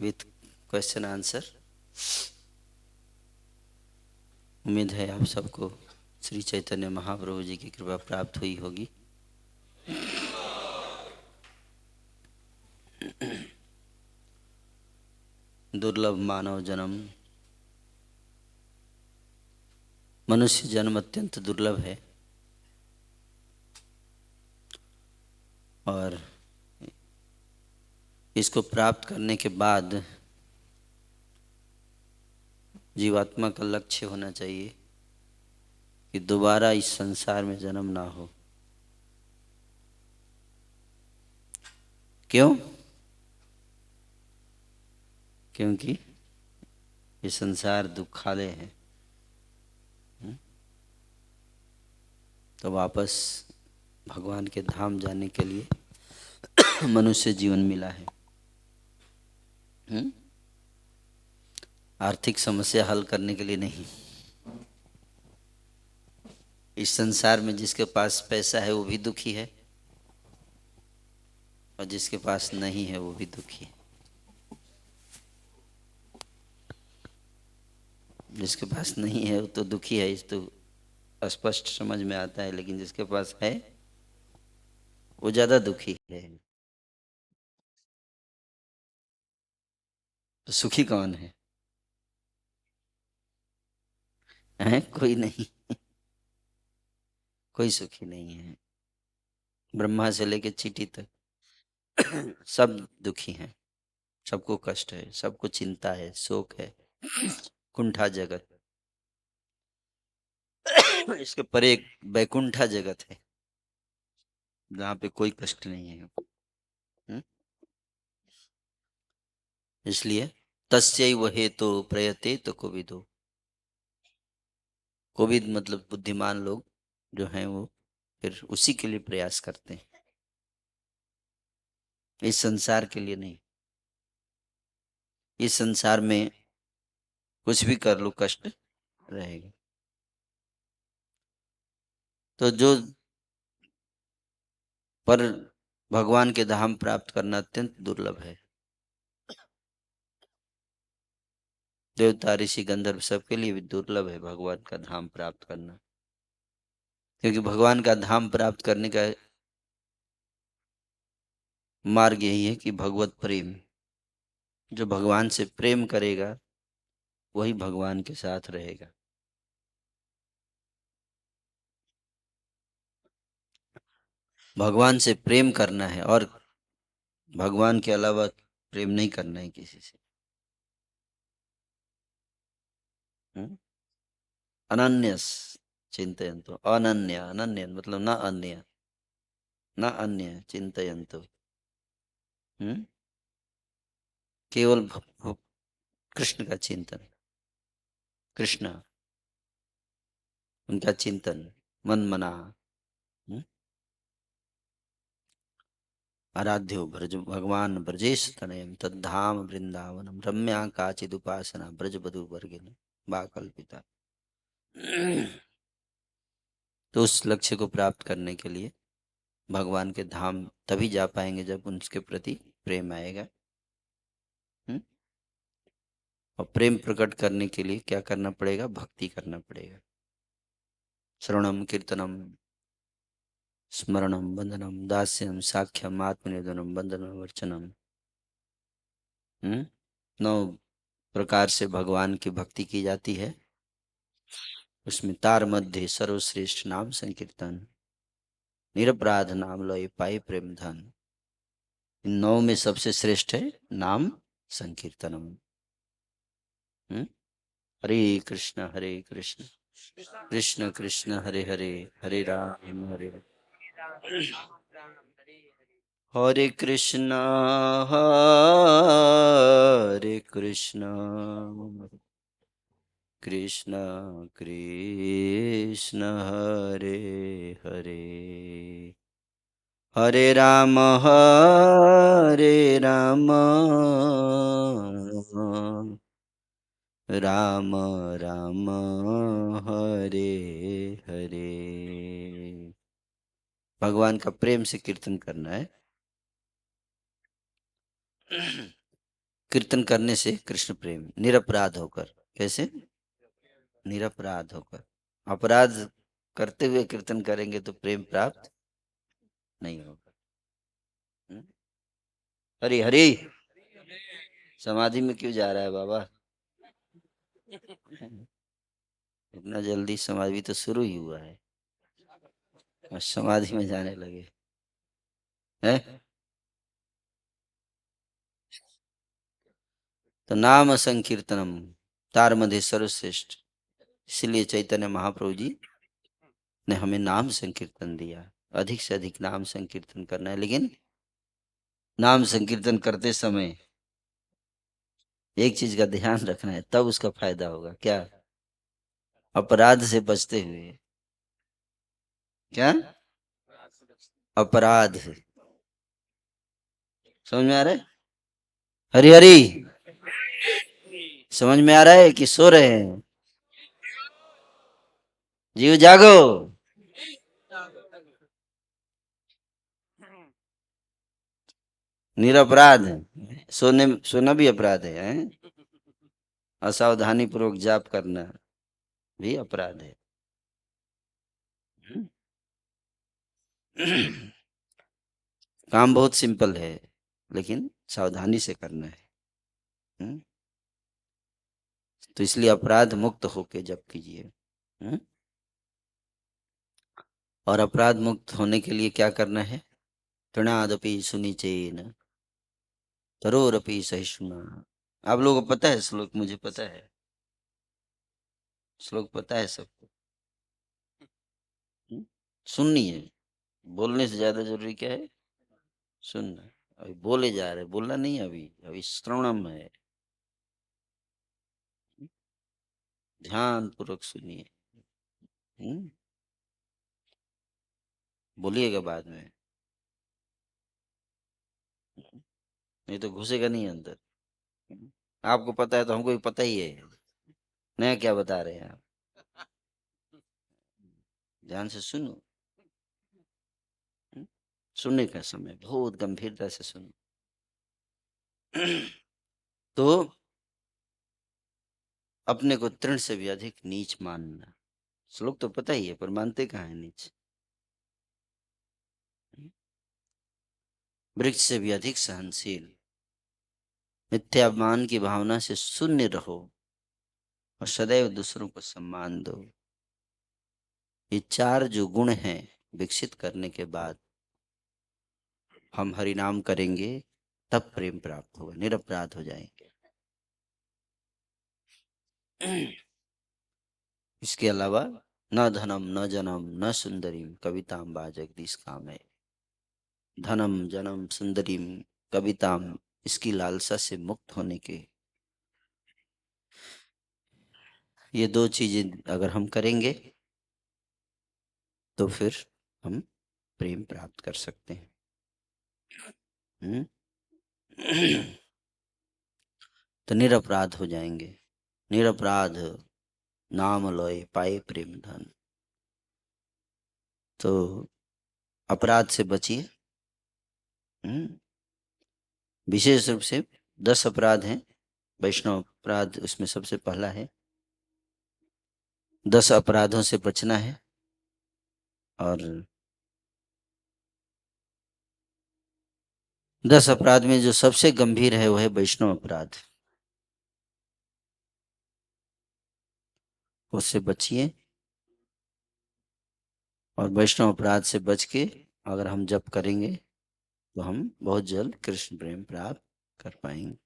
With question answer. उम्मीद है आप सबको श्री चैतन्य महाप्रभु जी की कृपा प्राप्त हुई होगी। दुर्लभ मानव जन्म, मनुष्य जन्म अत्यंत दुर्लभ है और इसको प्राप्त करने के बाद जीवात्मा का लक्ष्य होना चाहिए कि दोबारा इस संसार में जन्म ना हो। क्यों? क्योंकि ये संसार दुखालय है। तो वापस भगवान के धाम जाने के लिए मनुष्य जीवन मिला है। आर्थिक समस्या हल करने के लिए नहीं। इस संसार में जिसके पास पैसा है वो भी दुखी है और जिसके पास नहीं है वो भी दुखी है। जिसके पास नहीं है वो तो दुखी है, इस तो स्पष्ट समझ में आता है, लेकिन जिसके पास है वो ज्यादा दुखी है। तो सुखी कौन है? हैं? कोई नहीं। कोई सुखी नहीं है। ब्रह्मा से लेके चींटी तक सब दुखी हैं। सबको कष्ट है, सबको चिंता है, शोक है, कुंठा जगत। इसके परे एक बैकुंठा जगत है जहाँ पे कोई कष्ट नहीं है। हम्म? इसलिए तस्यैव हेतु प्रयते तो कोविदो। कोविद मतलब बुद्धिमान लोग जो हैं वो फिर उसी के लिए प्रयास करते हैं, इस संसार के लिए नहीं। इस संसार में कुछ भी कर लो कष्ट रहेगा। तो जो पर भगवान के धाम प्राप्त करना अत्यंत दुर्लभ है। देवता ऋषि गंधर्व सबके लिए भी दुर्लभ है भगवान का धाम प्राप्त करना। क्योंकि भगवान का धाम प्राप्त करने का मार्ग यही है कि भगवत प्रेम। जो भगवान से प्रेम करेगा वही भगवान के साथ रहेगा। भगवान से प्रेम करना है और भगवान के अलावा प्रेम नहीं करना है किसी से। हम्म? अनन्यस चिंतयन्तु। अनन्य, अनन्य मतलब ना अन्य, ना अन्य चिंतयन्तु। हम्म? केवल कृष्ण का चिंतन, कृष्ण उनका चिंतन मन मना। हम्म? आराध्यो ब्रज भगवान ब्रजेश तनयम तद्धाम वृंदावनम रम्या काचिदुपासना ब्रज बधु वर्गिनी बा कल्पिता। तो उस लक्ष्य को प्राप्त करने के लिए भगवान के धाम तभी जा पाएंगे जब उनके प्रति प्रेम आएगा। हम्म? और प्रेम प्रकट करने के लिए क्या करना पड़ेगा? भक्ति करना पड़ेगा। श्रवणम कीर्तनम स्मरणम वंदनम दास्यम साख्यम आत्मनिवेदनम वंदनम वर्चनम। नौ प्रकार से भगवान की भक्ति की जाती है। उसमें तार मध्य सर्वश्रेष्ठ नाम संकीर्तन, निरपराध नाम लय पाई प्रेम धन। इन नौ में सबसे श्रेष्ठ है नाम संकीर्तनम। हम्म? हरे कृष्ण कृष्ण कृष्ण हरे हरे, हरे राम हरे हरे कृष्णा हरे कृष्णा कृष्ण कृष्ण हरे हरे, हरे राम राम राम हरे हरे। भगवान का प्रेम से कीर्तन करना है। कीर्तन करने से कृष्ण प्रेम, निरपराध होकर। कैसे? निरपराध होकर। अपराध करते हुए कीर्तन करेंगे तो प्रेम प्राप्त नहीं होगा। हम्म? हरी हरी। समाधि में क्यों जा रहा है बाबा? इतना जल्दी? समाधि तो शुरू ही हुआ है और समाधि में जाने लगे हैं। तो नाम संकीर्तनम तार मध्य सर्वश्रेष्ठ। इसलिए चैतन्य महाप्रभु जी ने हमें नाम संकीर्तन दिया। अधिक से अधिक नाम संकीर्तन करना है, लेकिन नाम संकीर्तन करते समय एक चीज का ध्यान रखना है, तब उसका फायदा होगा। क्या? अपराध से बचते हुए। क्या? अपराध। समझ में आ रहा है? हरी हरी। समझ में आ रहा है कि सो रहे हैं? जीव जागो। निरपराध। सोने सोना भी अपराध है, हैं? असावधानी पूर्वक जाप करना भी अपराध है। काम बहुत सिंपल है, लेकिन सावधानी से करना है। हम्म? तो इसलिए अपराध मुक्त होके जप कीजिए। हम्म? और अपराध मुक्त होने के लिए क्या करना है? तृणादपि सुनिचेन तरोरपि सहिष्णुना। आप लोगों को पता है श्लोक? मुझे पता है श्लोक, पता है सबको। हम्म? सुननी है। बोलने से ज्यादा जरूरी क्या है? सुनना। अभी बोले जा रहे, बोलना नहीं, अभी अभी श्रवणम है। ध्यान पूर्वक सुनिए। हम्म? बोलिएगा बाद में, नहीं तो घुसेगा नहीं अंदर। आपको पता है तो हमको भी पता ही है। नया क्या बता रहे हैं आप? ध्यान से सुनो। हम्म? सुनने का समय बहुत गंभीरता से सुनो। तो अपने को तृण से भी अधिक नीच मानना। श्लोक तो पता ही है, पर मानते कहाँ है नीच? वृक्ष से भी अधिक सहनशील। मिथ्याभिमान की भावना से शून्य रहो और सदैव दूसरों को सम्मान दो। ये चार जो गुण हैं, विकसित करने के बाद हम हरि नाम करेंगे, तब प्रेम प्राप्त होगा, निरपराध हो जाएंगे। इसके अलावा न धनम न जनम न सुंदरीम कविताम बा जगदीश काम है। धनम जनम सुंदरीम कविताम, इसकी लालसा से मुक्त होने के ये दो चीजें अगर हम करेंगे तो फिर हम प्रेम प्राप्त कर सकते हैं। हम्म? तो निरपराध हो जाएंगे। निरपराध नाम लोए पाए प्रेम धन। तो अपराध से बचिए। हम्म? विशेष रूप से 10 अपराध हैं। वैष्णव अपराध उसमें सबसे पहला है। 10 अपराधों से बचना है। और 10 अपराध में जो सबसे गंभीर है वो है वैष्णव अपराध। उससे बचिए। और वैष्णव अपराध से बच के अगर हम जप करेंगे तो हम बहुत जल्द कृष्ण प्रेम प्राप्त कर पाएंगे।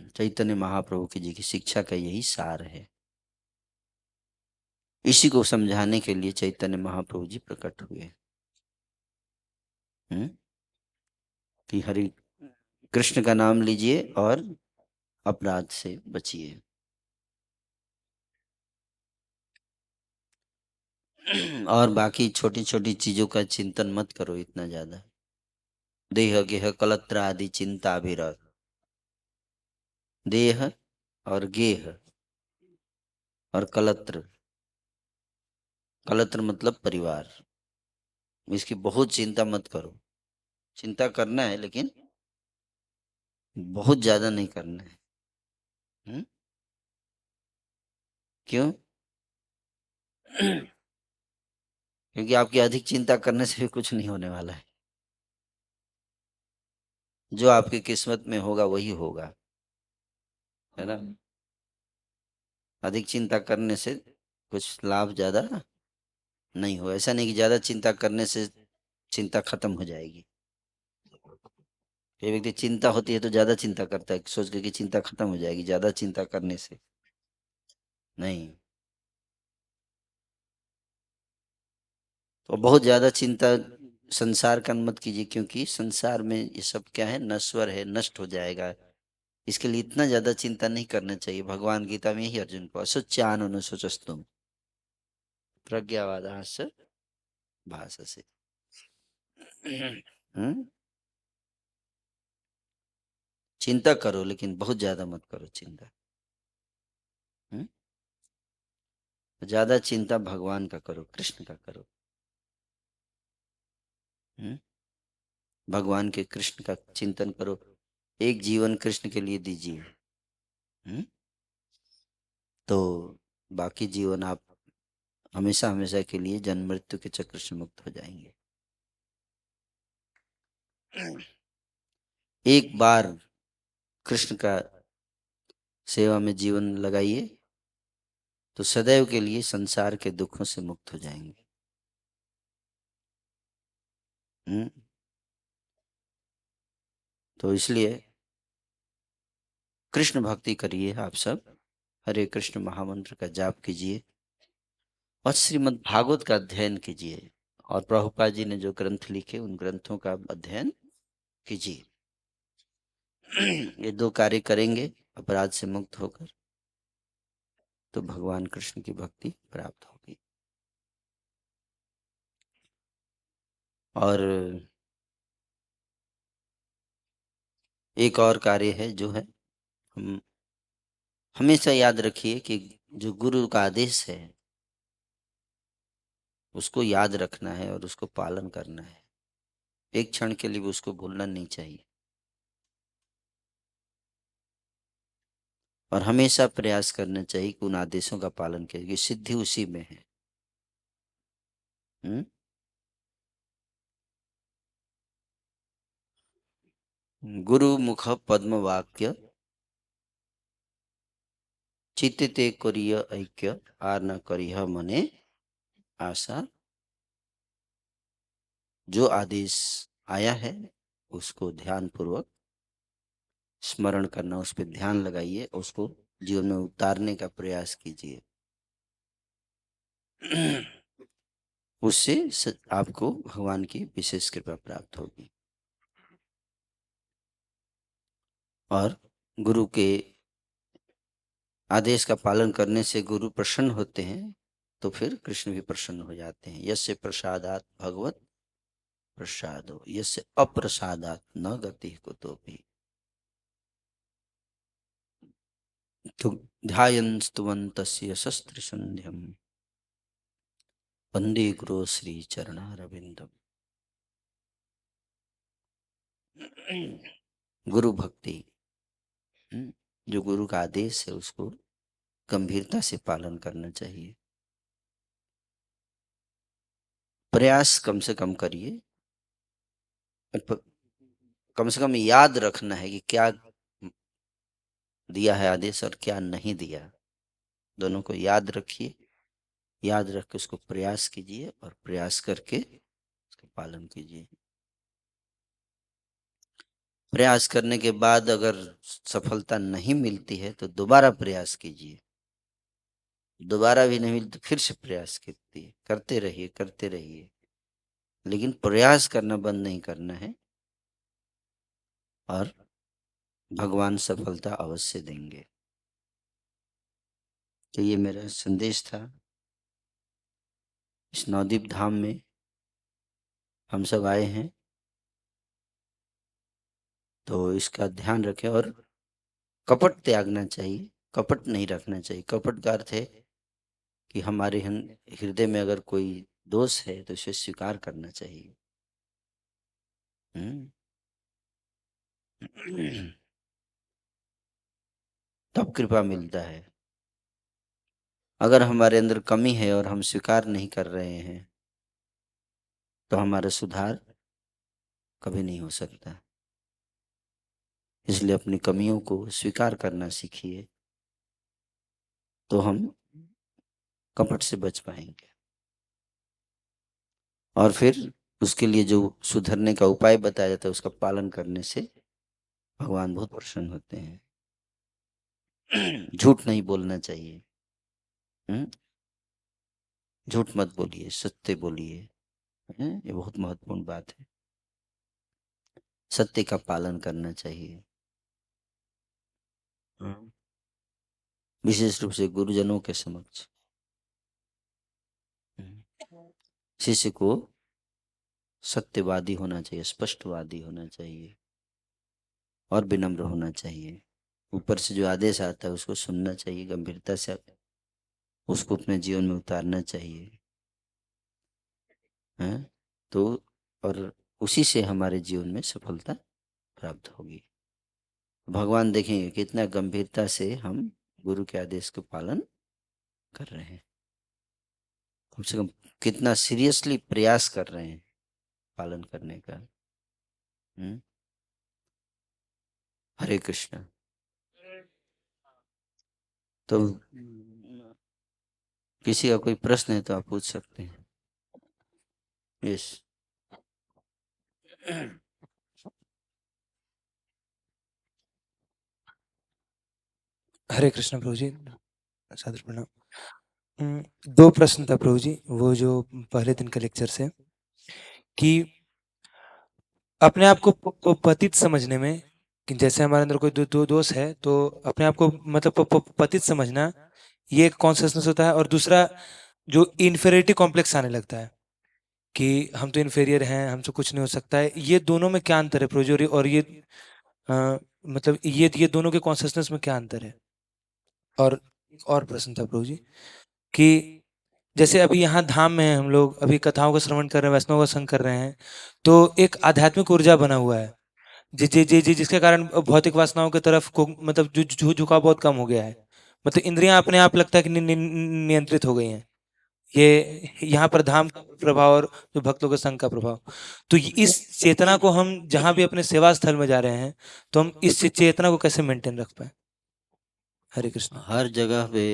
चैतन्य महाप्रभु की जी की शिक्षा का यही सार है। इसी को समझाने के लिए चैतन्य महाप्रभु जी प्रकट हुए। हम्म? कि हरि कृष्ण का नाम लीजिए और अपराध से बचिए। और बाकी छोटी छोटी चीजों का चिंतन मत करो इतना ज्यादा। देह गेह कलत्र आदि चिंता भी रह। देह और गेह और कलत्र। कलत्र मतलब परिवार। इसकी बहुत चिंता मत करो। चिंता करना है लेकिन बहुत ज्यादा नहीं करना है। हम्म? क्यों? क्योंकि आपकी अधिक चिंता करने से भी कुछ नहीं होने वाला है। जो आपकी किस्मत में होगा वही होगा, है ना। अधिक चिंता करने से कुछ लाभ ज्यादा नहीं हो। ऐसा नहीं कि ज्यादा चिंता करने से चिंता खत्म हो जाएगी। कई व्यक्ति चिंता होती है तो ज्यादा चिंता करता है, सोच के कि चिंता खत्म हो जाएगी ज्यादा चिंता करने से। नहीं। तो बहुत ज्यादा चिंता संसार का मत कीजिए, क्योंकि संसार में ये सब क्या है, नश्वर है, नष्ट हो जाएगा। इसके लिए इतना ज्यादा चिंता नहीं करना चाहिए। भगवान गीता में ही अर्जुन को असुचान अनुशोचस्तुम प्रज्ञावादांश भाषसे। हम्म? चिंता करो लेकिन बहुत ज्यादा मत करो चिंता। हम्म? ज्यादा चिंता भगवान का करो, कृष्ण का करो। हम्म? भगवान के कृष्ण का चिंतन करो। एक जीवन कृष्ण के लिए दीजिए। हम्म? तो बाकी जीवन आप हमेशा हमेशा के लिए जन्म मृत्यु के चक्र से मुक्त हो जाएंगे। एक बार कृष्ण का सेवा में जीवन लगाइए तो सदैव के लिए संसार के दुखों से मुक्त हो जाएंगे। हम्म? तो इसलिए कृष्ण भक्ति करिए आप सब। हरे कृष्ण महामंत्र का जाप कीजिए और श्रीमद् भागवत का अध्ययन कीजिए। और प्रभुपाद जी ने जो ग्रंथ लिखे उन ग्रंथों का अध्ययन कीजिए। ये दो कार्य करेंगे अपराध से मुक्त होकर, तो भगवान कृष्ण की भक्ति प्राप्त होगी। और एक और कार्य है जो है, हम हमेशा याद रखिए कि जो गुरु का आदेश है उसको याद रखना है और उसको पालन करना है। एक क्षण के लिए भी उसको भूलना नहीं चाहिए। और हमेशा प्रयास करना चाहिए कि उन आदेशों का पालन किया, क्योंकि सिद्धि उसी में है। हम्म? गुरु मुख पद्म वाक्य चित्ते करिय ऐक्य आर न करिह मने आशा। जो आदेश आया है उसको ध्यान पूर्वक स्मरण करना, उस पर ध्यान लगाइए, उसको जीवन में उतारने का प्रयास कीजिए। उससे आपको भगवान की विशेष कृपा प्राप्त होगी। और गुरु के आदेश का पालन करने से गुरु प्रसन्न होते हैं, तो फिर कृष्ण भी प्रसन्न हो जाते हैं। यस्य प्रसादात भगवत प्रसादो यस्य अप्रसादात न गति कुतोपि। तो ध्यायन् स्तुवन्तस्य शस्त्र संध्यम वंदे गुरु श्री चरणारविंदम। गुरु भक्ति, जो गुरु का आदेश है उसको गंभीरता से पालन करना चाहिए। प्रयास कम से कम करिए। कम से कम याद रखना है कि क्या दिया है आदेश और क्या नहीं दिया, दोनों को याद रखिए। याद रख के उसको प्रयास कीजिए और प्रयास करके उसका पालन कीजिए। प्रयास करने के बाद अगर सफलता नहीं मिलती है तो दोबारा प्रयास कीजिए। दोबारा भी नहीं मिली तो फिर से प्रयास कीजिए, करते रहिए करते रहिए, लेकिन प्रयास करना बंद नहीं करना है। और भगवान सफलता अवश्य देंगे। तो ये मेरा संदेश था। इस नवदीप धाम में हम सब आए हैं, तो इसका ध्यान रखें। और कपट त्यागना चाहिए, कपट नहीं रखना चाहिए। कपट का अर्थ है कि हमारे हृदय में अगर कोई दोष है तो इसे स्वीकार करना चाहिए। हम्म। तब कृपा मिलता है। अगर हमारे अंदर कमी है और हम स्वीकार नहीं कर रहे हैं तो हमारा सुधार कभी नहीं हो सकता। इसलिए अपनी कमियों को स्वीकार करना सीखिए, तो हम कपट से बच पाएंगे। और फिर उसके लिए जो सुधरने का उपाय बताया जाता है उसका पालन करने से भगवान बहुत प्रसन्न होते हैं। झूठ नहीं बोलना चाहिए। हम्म? झूठ मत बोलिए, सत्य बोलिए। ये बहुत महत्वपूर्ण बात है। सत्य का पालन करना चाहिए। हम्म। विशेष रूप से गुरुजनों के समक्ष। शिष्य को सत्यवादी होना चाहिए, स्पष्टवादी होना चाहिए और विनम्र होना चाहिए। ऊपर से जो आदेश आता है उसको सुनना चाहिए, गंभीरता से उसको अपने जीवन में उतारना चाहिए। हैं? तो और उसी से हमारे जीवन में सफलता प्राप्त होगी। भगवान देखेंगे कितना गंभीरता से हम गुरु के आदेश का पालन कर रहे हैं, कम से कम कितना सीरियसली प्रयास कर रहे हैं पालन करने का। हम्म? हरे कृष्णा। तो किसी का कोई प्रश्न है तो आप पूछ सकते हैं। यस। हरे कृष्ण प्रभु जी, सादर प्रणाम। दो प्रश्न था प्रभु जी, वो जो पहले दिन के लेक्चर से, कि अपने आप को पतित समझने में, कि जैसे हमारे अंदर कोई दो दोष है तो अपने आप को मतलब पतित समझना, ये एक कॉन्शियसनेस होता है। और दूसरा जो इन्फेरिटी कॉम्प्लेक्स आने लगता है कि हम तो इन्फेरियर हैं, हमसे कुछ नहीं हो सकता है, ये दोनों में क्या अंतर है प्रभु जी? और ये मतलब ये दोनों के कॉन्शियसनेस में क्या अंतर है? और एक और प्रश्न था प्रभु जी, कि जैसे अभी यहाँ धाम में हैं हम लोग, अभी कथाओं का श्रवण कर रहे हैं, वैष्णव का संग कर रहे हैं, तो एक आध्यात्मिक ऊर्जा बना हुआ है जी जिसके कारण भौतिक वासनाओं की तरफ को मतलब झुकाव बहुत कम हो गया है। मतलब इंद्रियां अपने आप लगता है कि नियंत्रित हो गई हैं। ये यहाँ पर धाम का प्रभाव और जो भक्तों के संग का प्रभाव, तो इस चेतना को हम जहाँ भी अपने सेवा स्थल में जा रहे हैं, तो हम इस चेतना को कैसे मेंटेन रख पाए? हरे कृष्ण। हर जगह पे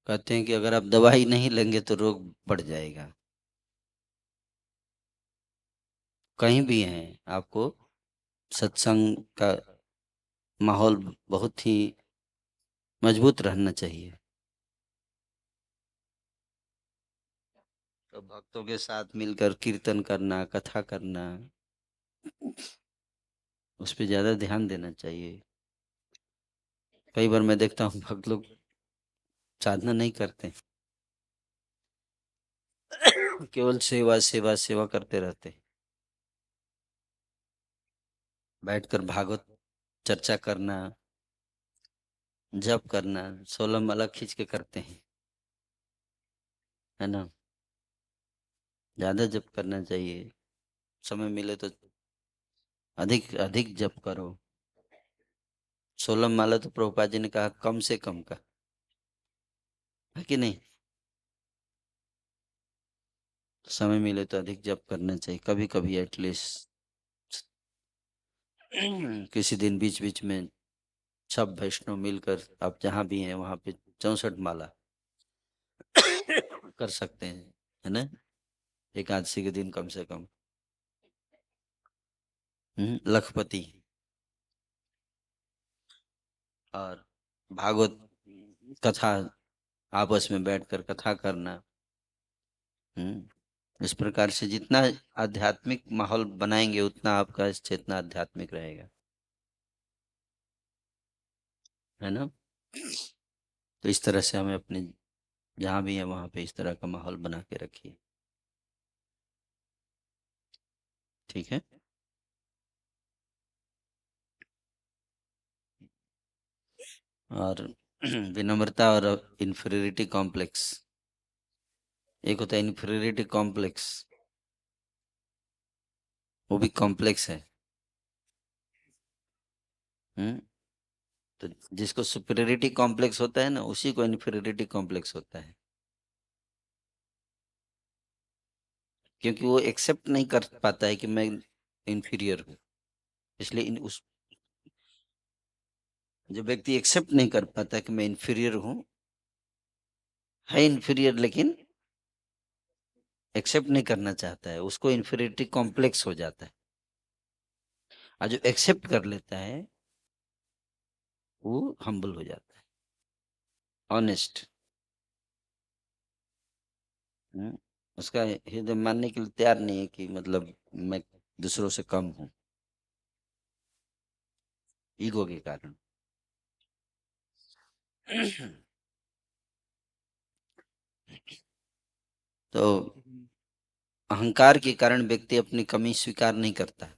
कहते हैं कि अगर आप दवाई नहीं लेंगे तो रोग बढ़ जाएगा। कहीं भी हैं आपको सत्संग का माहौल बहुत ही मजबूत रहना चाहिए। तो भक्तों के साथ मिलकर कीर्तन करना, कथा करना, उस पर ज्यादा ध्यान देना चाहिए। कई बार मैं देखता हूँ भक्त लोग साधना नहीं करते, केवल सेवा सेवा सेवा करते रहते, बैठकर भागवत चर्चा करना, जप करना, 16 माला खींच के करते हैं, है ना। ज्यादा जप करना चाहिए। समय मिले तो अधिक अधिक जप करो। 16 माला तो प्रभुपाद जी ने कहा कम से कम का, है कि नहीं। समय मिले तो अधिक जप करना चाहिए, कभी कभी एटलीस्ट किसी दिन बीच बीच में सब वैष्णव मिलकर आप जहाँ भी हैं वहां पे 64 माला कर सकते हैं, है ना। एकादशी के दिन कम से कम। लखपति और भागवत कथा, आपस में बैठकर कथा करना। इस प्रकार से जितना आध्यात्मिक माहौल बनाएंगे उतना आपका चेतना आध्यात्मिक रहेगा, है ना। तो इस तरह से हमें अपने जहाँ भी है वहाँ पे इस तरह का माहौल बना के रखिए। ठीक है। और विनम्रता और इन्फीरियरिटी कॉम्प्लेक्स, एक होता है इन्फीरियरिटी कॉम्प्लेक्स, वो भी कॉम्प्लेक्स है। हम्म। तो जिसको सुपीरियरिटी कॉम्प्लेक्स होता है ना, उसी को इन्फीरियरिटी कॉम्प्लेक्स होता है, क्योंकि वो एक्सेप्ट नहीं कर पाता है कि मैं इंफीरियर हूँ। इसलिए उस जो व्यक्ति एक्सेप्ट नहीं कर पाता कि मैं इंफीरियर हूँ, है इंफीरियर लेकिन एक्सेप्ट नहीं करना चाहता है, उसको इंफीरियरिटी कॉम्प्लेक्स हो जाता है। और जो एक्सेप्ट कर लेता है वो हम्बल हो जाता है, ऑनेस्ट। उसका हृदय मानने के लिए तैयार नहीं है कि मतलब मैं दूसरों से कम हूँ, ईगो के कारण। तो अहंकार के कारण व्यक्ति अपनी कमी स्वीकार नहीं करता,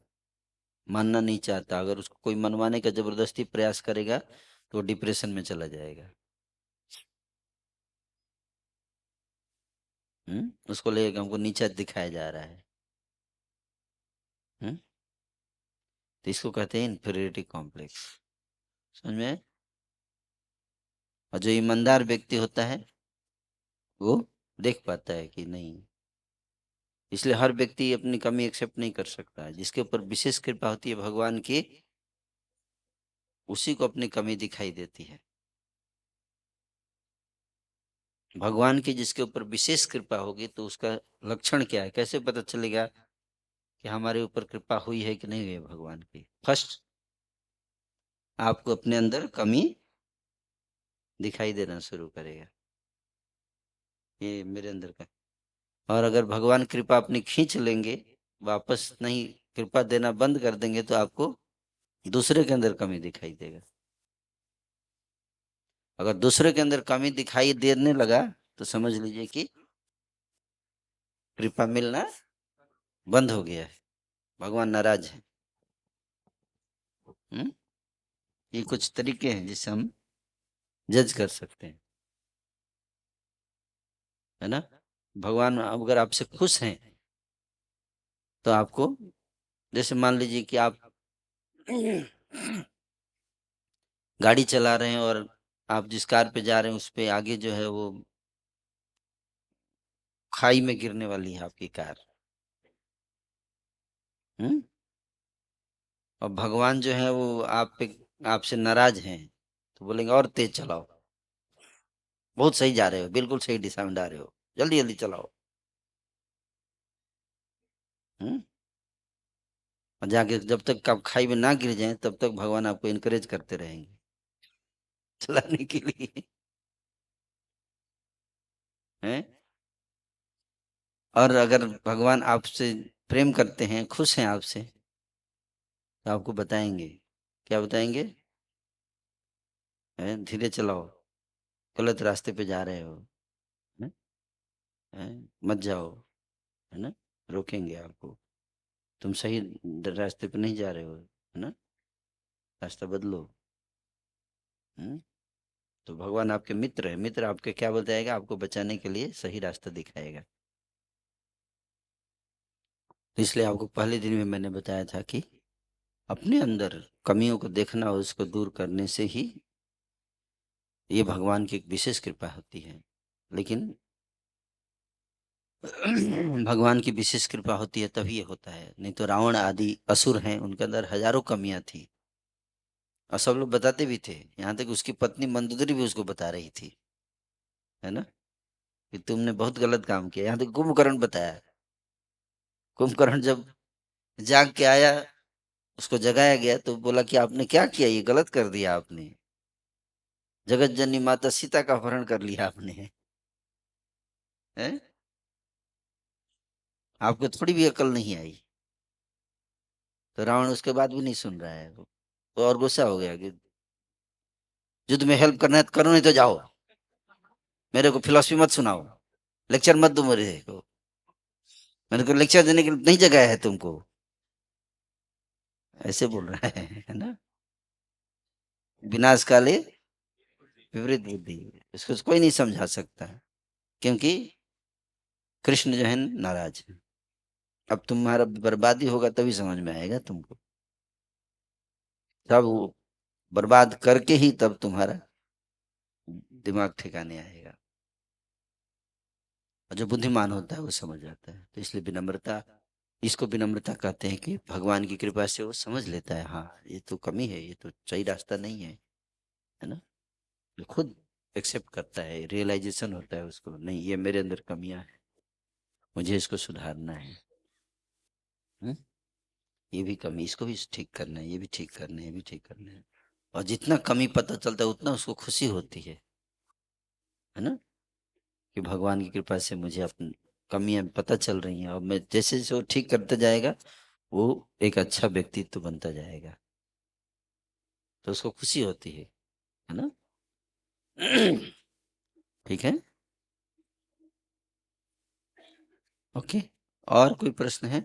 मानना नहीं चाहता। अगर उसको कोई मनवाने का जबरदस्ती प्रयास करेगा तो वो डिप्रेशन में चला जाएगा। उसको लगेगा हमको नीचा दिखाया जा रहा है। हम्म। तो इसको कहते हैं इन्फीरियरिटी कॉम्प्लेक्स। समझ में आया? और जो ईमानदार व्यक्ति होता है वो देख पाता है कि नहीं। इसलिए हर व्यक्ति अपनी कमी एक्सेप्ट नहीं कर सकता है। जिसके ऊपर विशेष कृपा होती है भगवान की, उसी को अपनी कमी दिखाई देती है। भगवान की जिसके ऊपर विशेष कृपा होगी तो उसका लक्षण क्या है, कैसे पता चलेगा कि हमारे ऊपर कृपा हुई है कि नहीं हुई है भगवान की? फर्स्ट, आपको अपने अंदर कमी दिखाई देना शुरू करेगा, ये मेरे अंदर का। और अगर भगवान कृपा अपनी खींच लेंगे, वापस नहीं कृपा देना बंद कर देंगे, तो आपको दूसरे के अंदर कमी दिखाई देगा। अगर दूसरे के अंदर कमी दिखाई देने लगा तो समझ लीजिए कि कृपा मिलना बंद हो गया है, भगवान नाराज है। हम्म। ये कुछ तरीके हैं जिससे हम जज कर सकते हैं, है ना। भगवान अगर आपसे खुश हैं तो आपको, जैसे मान लीजिए कि आप गाड़ी चला रहे हैं और आप जिस कार पे जा रहे हैं उस पे आगे जो है वो खाई में गिरने वाली है आपकी कार। हम्म। और भगवान जो है वो आप पे, आपसे नाराज हैं, तो बोलेंगे और तेज चलाओ, बहुत सही जा रहे हो, बिल्कुल सही दिशा में जा रहे हो, जल्दी जल्दी चलाओ। हम्म। और जाके जब तक आप खाई में ना गिर जाए तब तक भगवान आपको इनकरेज करते रहेंगे चलाने के लिए। हैं। और अगर भगवान आपसे प्रेम करते हैं, खुश हैं आपसे, तो आपको बताएंगे, क्या बताएंगे? हैं, धीरे चलाओ, गलत रास्ते पे जा रहे हो। हैं? हैं? मत जाओ, है ना, रोकेंगे आपको, तुम सही रास्ते पे नहीं जा रहे हो, है ना, रास्ता बदलो। हम्म। तो भगवान आपके मित्र है, मित्र आपके क्या बताएगा, आपको बचाने के लिए सही रास्ता दिखाएगा। तो इसलिए आपको पहले दिन में मैंने बताया था कि अपने अंदर कमियों को देखना और उसको दूर करने से ही ये भगवान की एक विशेष कृपा होती है। लेकिन भगवान की विशेष कृपा होती है तभी ये होता है, नहीं तो रावण आदि असुर हैं, उनके अंदर हजारों कमियां थी और सब लोग बताते भी थे। यहाँ तक उसकी पत्नी मंदोदरी भी उसको बता रही थी, है ना, कि तुमने बहुत गलत काम किया। यहाँ तक कुंभकर्ण बताया, कुंभकर्ण जब जाग के आया, उसको जगाया गया तो बोला कि आपने क्या किया, ये गलत कर दिया आपने, जगत जननी माता सीता का अपहरण कर लिया आपने, हैं? आपको थोड़ी भी अकल नहीं आई। तो रावण उसके बाद भी नहीं सुन रहा है, वो तो और गुस्सा हो गया कि युद्ध में हेल्प करना है तो करो, नहीं तो जाओ, मेरे को फिलॉसफी मत सुनाओ, लेक्चर मत दो मेरे को, मैंने को लेक्चर देने के लिए नहीं जगाया है तुमको, ऐसे बोल रहा है ना। विनाश काले विपरीत बुद्धि, इसको कोई नहीं समझा सकता, क्योंकि कृष्ण जो है नाराज है। अब तुम्हारा बर्बादी होगा तभी समझ में आएगा तुमको। सब बर्बाद करके ही तब तुम्हारा दिमाग ठिकाने आएगा। और जो बुद्धिमान होता है वो समझ जाता है। तो इसलिए विनम्रता, इसको विनम्रता कहते हैं कि भगवान की कृपा से वो समझ लेता है, हाँ ये तो कमी है, ये तो सही रास्ता नहीं है ना। जो खुद एक्सेप्ट करता है, रियलाइजेशन होता है उसको, नहीं ये मेरे अंदर कमियां हैं, मुझे इसको सुधारना है। हम्म? ये भी कमी, इसको भी ठीक करना है, ये भी ठीक करना है, ये भी ठीक करना है। और जितना कमी पता चलता है उतना उसको खुशी होती है ना, कि भगवान की कृपा से मुझे अपनी कमियां पता चल रही हैं, और मैं जैसे जैसे वो ठीक करता जाएगा वो एक अच्छा व्यक्तित्व बनता जाएगा, तो उसको खुशी होती है ना। ठीक है। ओके। और कोई प्रश्न है?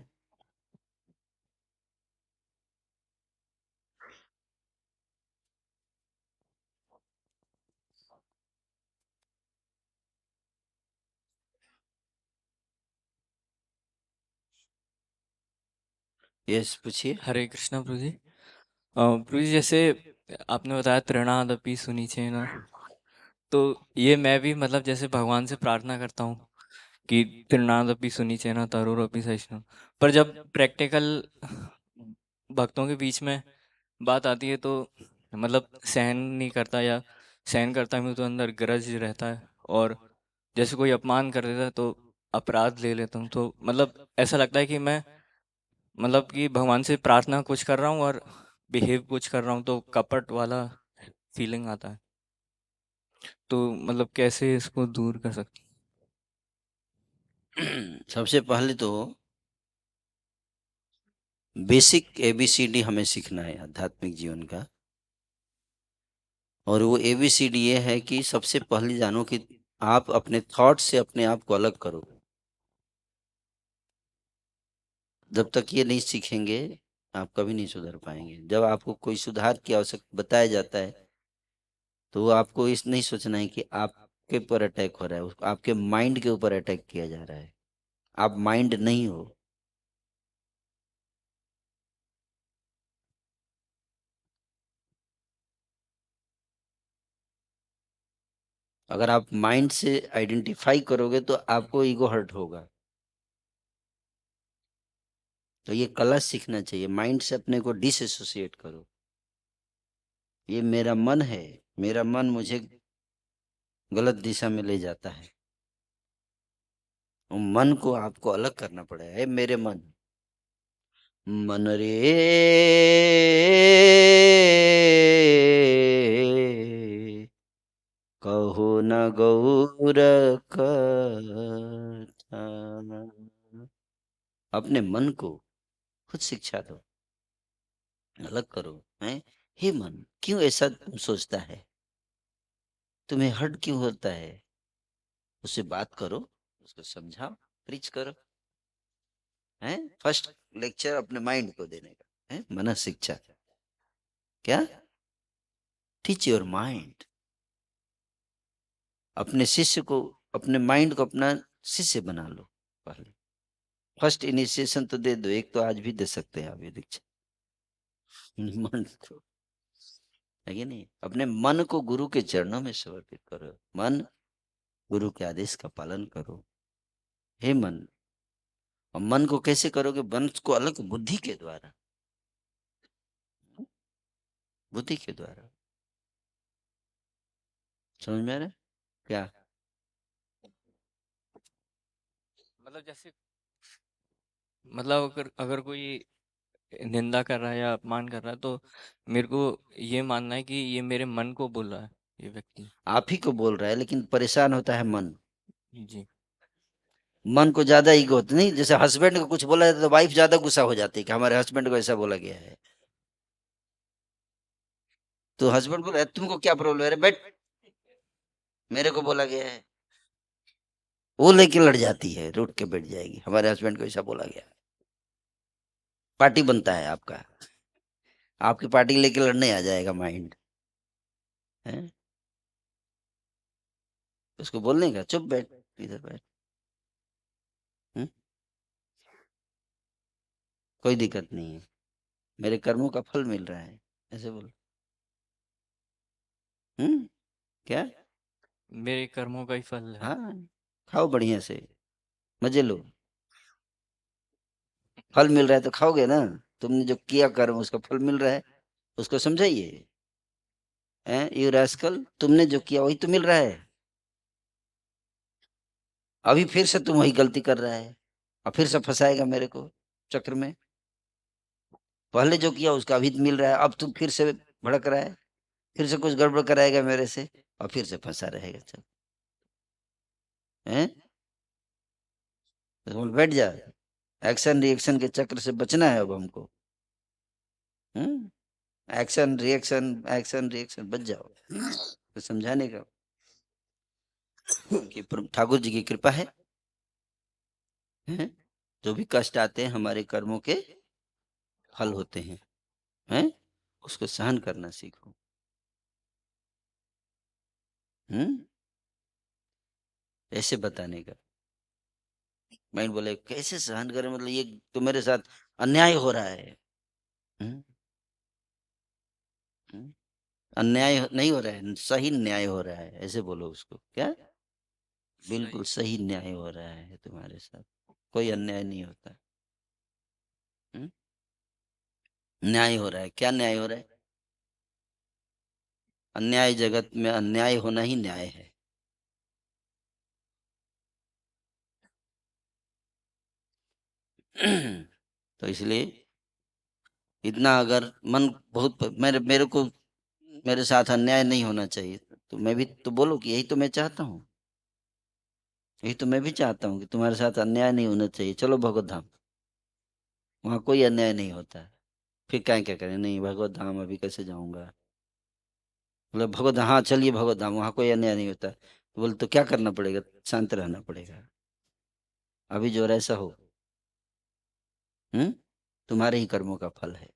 यस, पूछिए। हरे कृष्णा प्रभु जी। प्रभु जी, जैसे आपने बताया तृणादपि सुनीचेन, तो ये मैं भी मतलब जैसे भगवान से प्रार्थना करता हूँ कि तृणादपि सुनीचेन तरोरपि सहिष्णु, पर जब प्रैक्टिकल भक्तों के बीच में बात आती है तो मतलब सहन नहीं करता, या सहन करता हूँ तो अंदर ग्रज रहता है, और जैसे कोई अपमान कर देता है तो अपराध ले लेता हूँ, तो मतलब ऐसा लगता है कि मैं मतलब कि भगवान से प्रार्थना कुछ कर रहा हूँ और बिहेव कुछ कर रहा हूँ, तो कपट वाला फीलिंग आता है। तो मतलब कैसे इसको दूर कर सकते सबसे पहले तो बेसिक एबीसीडी हमें सीखना है आध्यात्मिक जीवन का। और वो एबीसीडी ये है कि सबसे पहले जानो कि आप अपने थॉट से अपने आप को अलग करो। जब तक ये नहीं सीखेंगे आप कभी नहीं सुधर पाएंगे। जब आपको कोई सुधार की आवश्यकता बताया जाता है तो आपको इस नहीं सोचना है कि आपके पर अटैक हो रहा है, आपके माइंड के ऊपर अटैक किया जा रहा है। आप माइंड नहीं हो। अगर आप माइंड से आइडेंटिफाई करोगे तो आपको ईगो हर्ट होगा। तो ये कला सीखना चाहिए, माइंड से अपने को डिसएसोसिएट करो। ये मेरा मन है, मेरा मन मुझे गलत दिशा में ले जाता है। और मन को आपको अलग करना पड़ेगा। हे मेरे मन, मन रे कहो न गौर कथा। अपने मन को खुद शिक्षा दो, अलग करो। हैं, हे मन क्यों ऐसा तुम सोचता है, तुम्हें हर्ट क्यों होता है, उससे बात करो, उसको समझाओ, प्रीच करो। हैं, फर्स्ट लेक्चर अपने माइंड को देने का है मन शिक्षा। क्या? Teach your mind. अपने शिष्य को, अपने माइंड को अपना शिष्य बना लो। पहले फर्स्ट इनिशिएशन तो दे दो, एक तो आज भी दे सकते हैं आप ये दीक्षा। मन को, है कि नहीं? अपने मन को गुरु के चरणों में समर्पित करो। मन, गुरु के आदेश का पालन करो। हे मन, और मन को कैसे करोगे? मन को अलग बुद्धि के द्वारा, बुद्धि के द्वारा। समझ में आ रहा है क्या? मतलब जैसे मतलब अगर अगर कोई निंदा कर रहा है या अपमान कर रहा है, तो मेरे को ये मानना है कि ये मेरे मन को बोल रहा है ये व्यक्ति। आप ही को बोल रहा है, लेकिन परेशान होता है मन। जी। मन को ज्यादा ईगो होता नहीं। जैसे हस्बैंड को कुछ बोला जाता है तो वाइफ ज्यादा गुस्सा हो जाती है कि हमारे हस्बैंड को ऐसा बोला गया है। तो हस्बैंड बोला तुमको क्या प्रॉब्लम है, अरे बैठ, मेरे को बोला गया है। वो लेके लड़ जाती है, रूठ के बैठ जाएगी, हमारे हस्बैंड को ऐसा बोला गया है। पार्टी बनता है आपका, आपकी पार्टी लेके लड़ने आ जाएगा माइंड है। उसको बोलने का, चुप बैठ, इधर बैठ। हम्म? कोई दिक्कत नहीं है, मेरे कर्मों का फल मिल रहा है, ऐसे बोल। क्या? मेरे कर्मों का ही फल है। हाँ, खाओ बढ़िया से, मजे लो। फल मिल रहा है तो खाओगे ना। तुमने जो किया कर्म उसका फल मिल रहा है, उसको समझाइए। यू रास्कल, तुमने जो किया वही तो मिल रहा है। अभी फिर से तुम वही गलती कर रहा है और फिर से फंसाएगा मेरे को चक्र में। पहले जो किया उसका अभी मिल रहा है, अब तुम फिर से भड़क रहा है, फिर से कुछ गड़बड़ कराएगा मेरे से और फिर से फंसा रहेगा। चल, हैं? तो तुम बैठ जा। एक्शन रिएक्शन के चक्र से बचना है अब हमको। एक्शन रिएक्शन, एक्शन रिएक्शन, बच जाओ। तो समझाने का कि ठाकुर जी की कृपा है, हैं? जो भी कष्ट आते हैं हमारे कर्मों के फल होते हैं? उसको सहन करना सीखो। हम्म ऐसे बताने का। माइंड बोले कैसे सहन करें, मतलब ये तो मेरे साथ अन्याय हो रहा है। हम्म हम्म? अन्याय नहीं हो रहा है, सही न्याय हो रहा है, ऐसे बोलो उसको। क्या? बिल्कुल सही न्याय हो रहा है तुम्हारे साथ, कोई अन्याय नहीं होता। हम्म? न्याय हो रहा है। क्या न्याय हो रहा है? अन्याय, जगत में अन्याय होना ही न्याय है। तो इसलिए इतना अगर मन बहुत मेरे मेरे को मेरे साथ अन्याय नहीं होना चाहिए, तो मैं भी तो बोलो कि यही तो मैं चाहता हूँ। यही तो मैं भी चाहता हूँ कि तुम्हारे साथ अन्याय नहीं होना चाहिए। चलो भगवत धाम, वहाँ कोई अन्याय नहीं होता है। फिर क्या करें? नहीं भगवत धाम अभी कैसे जाऊंगा? मतलब भगवत, हाँ चलिए भगवत धाम, वहाँ कोई अन्याय नहीं होता। तो बोले तो क्या करना पड़ेगा? शांत रहना पड़ेगा। अभी जो ऐसा हो। हम्म तुम्हारे ही कर्मों का फल है।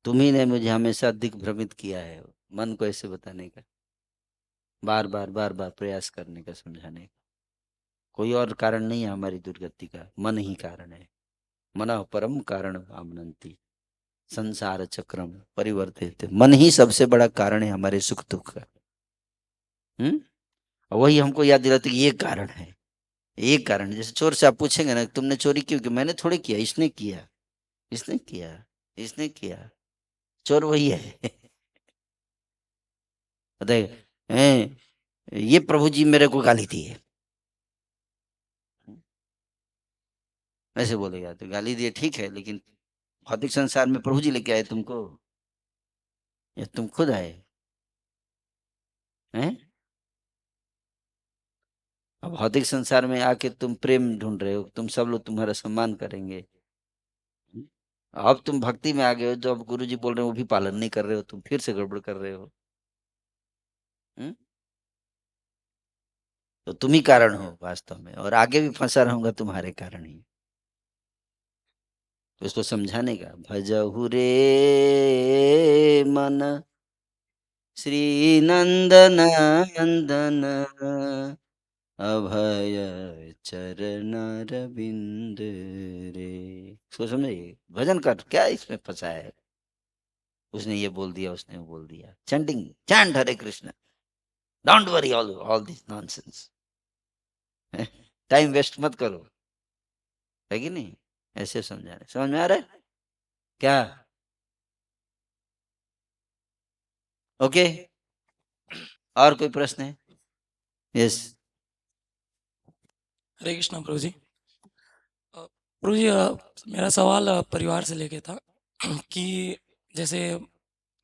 तुम ही ने मुझे हमेशा दिग्भ्रमित किया है, मन को ऐसे बताने का, बार बार बार बार प्रयास करने का, समझाने का। कोई और कारण नहीं है हमारी दुर्गति का, मन ही कारण है। मना परम कारण आमनंती, संसार चक्रम परिवर्तित। मन ही सबसे बड़ा कारण है हमारे सुख दुख का। हम्म और वही हमको याद दिलाते कि ये कारण है। ये कारण है। जैसे चोर से आप पूछेंगे ना तुमने चोरी क्यों की, मैंने थोड़ी किया, इसने किया, इसने किया, इसने किया। चोर वही है। बताइए, ये प्रभु जी मेरे को गाली दी है, ऐसे बोलेगा तो गाली दिए ठीक है, लेकिन भौतिक संसार में प्रभु जी लेके आए तुमको या तुम खुद आए? हैं? अब भौतिक संसार में आके तुम प्रेम ढूंढ रहे हो, तुम सब लोग तुम्हारा सम्मान करेंगे। अब तुम भक्ति में आ गए हो, जो अब गुरु जी बोल रहे हो वो भी पालन नहीं कर रहे हो, तुम फिर से गड़बड़ कर रहे हो। हम्म? तो तुम ही कारण हो वास्तव में, और आगे भी फंसा रहूंगा तुम्हारे कारण ही। तो इसको समझाने का, भजहु रे मन श्री नंदन नंदन, अभय चरण रविंद रे। इसको समझिए, भजन कर, क्या इसमें फंसा है? उसने ये बोल दिया, उसने वो बोल दिया, chanting, chant Hare Krishna, don't worry all this nonsense. Time waste मत करो, है कि नहीं? ऐसे समझा रहे, समझ में आ रहा है क्या? ओके, और कोई प्रश्न है? यस। हरे कृष्णा प्रभु जी। प्रभु जी, मेरा सवाल परिवार से लेके था कि जैसे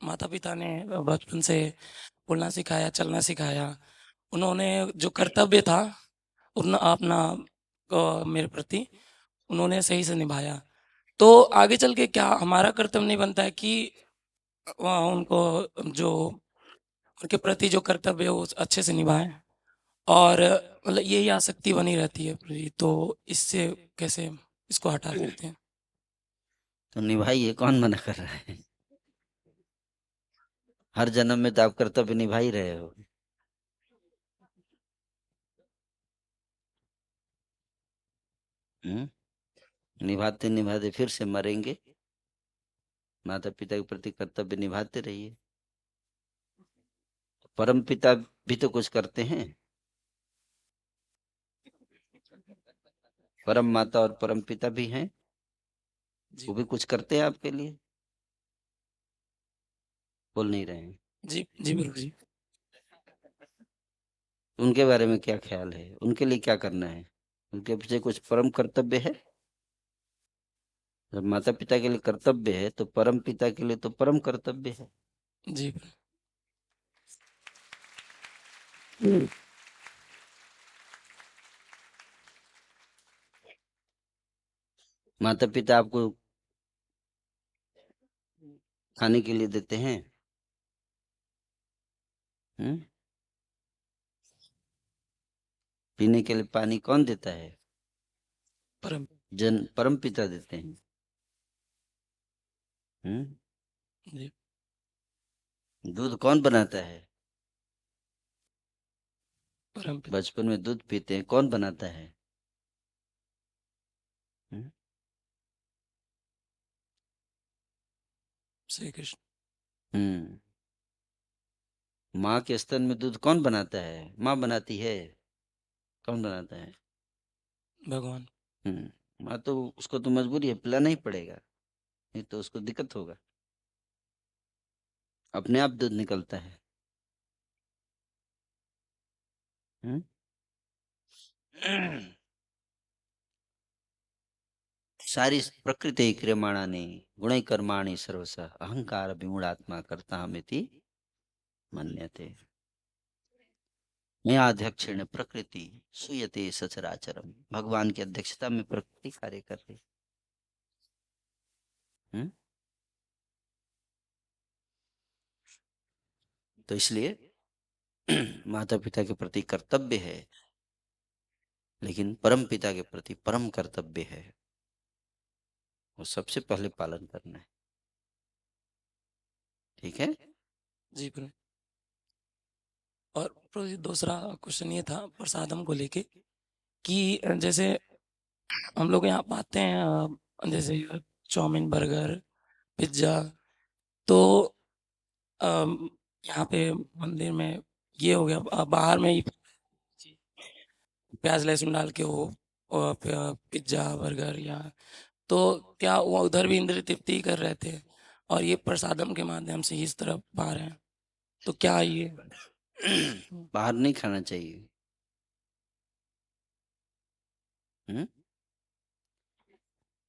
माता पिता ने बचपन से बोलना सिखाया, चलना सिखाया, उन्होंने जो कर्तव्य था उतना अपना मेरे प्रति उन्होंने सही से निभाया, तो आगे चल के क्या हमारा कर्तव्य नहीं बनता है कि उनको जो उनके प्रति जो कर्तव्य है वो अच्छे से निभाएं? और मतलब यही आसक्ति बनी रहती है प्रभु जी, तो इससे कैसे इसको हटा सकते हैं? तो निभाइए, कौन मना कर रहा है? हर जन्म में तो आप कर्तव्य निभा ही रहे हो। निभाते निभाते फिर से मरेंगे। माता पिता के प्रति कर्तव्य निभाते रहिए। परम पिता भी तो कुछ करते हैं। परम माता और परम पिता भी हैं, जी वो भी कुछ करते हैं आपके लिए। बोल नहीं रहे हैं। जी जी प्रभु जी। उनके बारे में क्या ख्याल है, उनके लिए क्या करना है? उनके पीछे कुछ परम कर्तव्य है? जब माता पिता के लिए कर्तव्य है तो परम पिता के लिए तो परम कर्तव्य है। जी माता पिता आपको खाने के लिए देते हैं। हम्म? पीने के लिए पानी कौन देता है? परम परम पिता देते हैं। हम्म? जी दूध कौन बनाता है? परम पिता बचपन में दूध पीते हैं, कौन बनाता है? हम्म? श्री कृष्ण हम्म। माँ के स्तन में दूध कौन बनाता है? माँ बनाती है। कौन बनाता है? भगवान। माँ तो उसको तो मजबूरी है, पिलाना ही पड़ेगा, नहीं तो उसको दिक्कत होगा। अपने आप दूध निकलता है। हम्म? सारी प्रकृति क्रियमाणानि गुणै कर्माणि सर्वश अहंकार विमूढ़ात्मा करता हमेति मन्यते। मैं अध्यक्षेण प्रकृति सुयते सचराचरम। भगवान की अध्यक्षता में प्रकृति कार्य कर रही। हम्म? तो इसलिए माता पिता के प्रति कर्तव्य है, लेकिन परम पिता के प्रति परम कर्तव्य है, वो सबसे पहले पालन करना है। ठीक है। जी प्रभु। और प्रभु जी दूसरा क्वेश्चन ये था प्रसादम को लेके कि जैसे हम लोग यहाँ पाते हैं जैसे चाउमीन बर्गर पिज्ज़ा, तो यहाँ पे मंदिर में ये हो गया बाहर में ही प्याज लहसुन डाल के वो पिज्ज़ा बर्गर या तो क्या वो उधर भी इंद्र तृप्ति ही कर रहे थे और ये प्रसादम के माध्यम से इस तरफ पा रहे हैं, तो क्या ये बाहर नहीं खाना चाहिए। हम्म?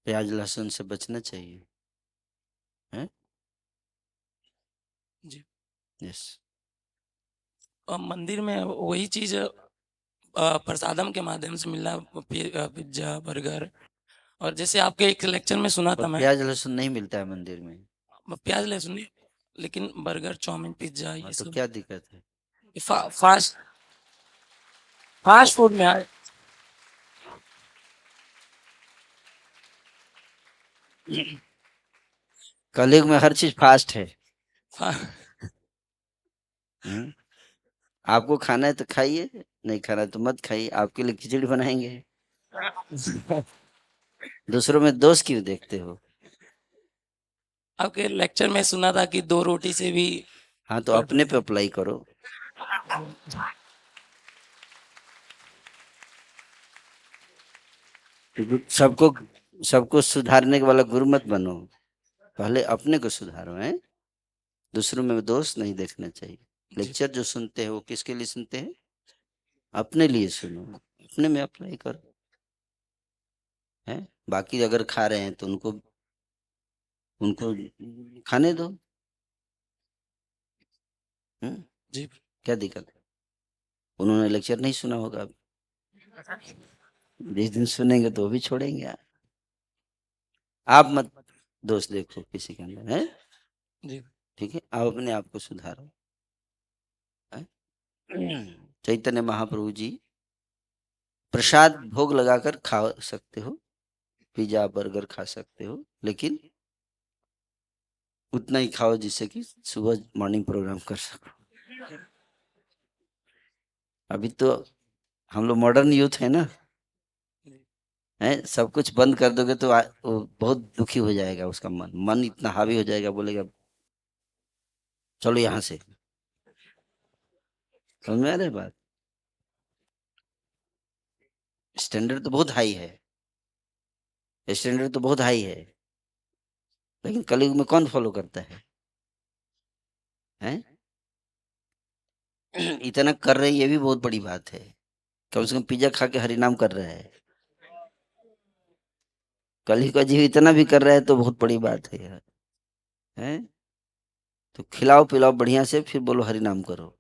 प्याज लहसुन से बचना चाहिए। हैं? जी यस। मंदिर में वही चीज प्रसादम के माध्यम से मिल रहा है पिज्जा बर्गर, और जैसे आपके एक लेक्चर में सुना पर था मैं प्याज लहसुन नहीं मिलता है मंदिर में। प्याज लहसुन नहीं, लेकिन बर्गर चाउमीन पिज्जा हाँ, ये तो सब क्या दिक्कत है? फास्ट फास्ट फूड में आए। कलयुग में हर चीज फास्ट है। फा- हम्म? आपको खाना है तो खाइए, नहीं खाना है तो मत खाइए, आपके लिए खिचड़ी बनाएंगे। दूसरों में दोष क्यों देखते हो? आपके लेक्चर में सुना था कि 2 रोटी से भी हाँ, तो बढ़ अपने पे जाए। अप्लाई करो। सबको सबको सुधारने वाला गुरु मत बनो, पहले अपने को सुधारो। हैं? दूसरों में दोष नहीं देखना चाहिए। जी लेक्चर जो सुनते हैं वो किसके लिए सुनते हैं? अपने लिए सुनो, अपने में अप्लाई करो। हैं? बाकी अगर खा रहे हैं तो उनको उनको खाने दो। हम्म? जी क्या दिक्कत है? उन्होंने लेक्चर नहीं सुना होगा, जिस दिन सुनेंगे तो वो भी छोड़ेंगे। आप मत दोष देखो किसी के अंदर। है? जी ठीक है, आप अपने आप को सुधारो। हैं? चैतन्य महाप्रभु जी प्रसाद भोग लगाकर खा सकते हो, पिज्जा बर्गर खा सकते हो, लेकिन उतना ही खाओ जिससे कि सुबह मॉर्निंग प्रोग्राम कर सको। अभी तो हम लोग मॉडर्न यूथ है ना। है? सब कुछ बंद कर दोगे तो वो बहुत दुखी हो जाएगा, उसका मन इतना हावी हो जाएगा, बोलेगा चलो यहाँ से। समझ में आ रहा है बात? स्टैंडर्ड तो बहुत हाई है, स्टैंडर्ड तो बहुत हाई है, लेकिन कलयुग में कौन फॉलो करता है? इतना कर रहे हैं ये भी बहुत बड़ी बात है। कम से कम पिज्जा खा के हरि नाम कर रहा है। कलयुग का जीव इतना भी कर रहा है तो बहुत बड़ी बात है यार। है तो खिलाओ पिलाओ बढ़िया से, फिर बोलो हरि नाम करो।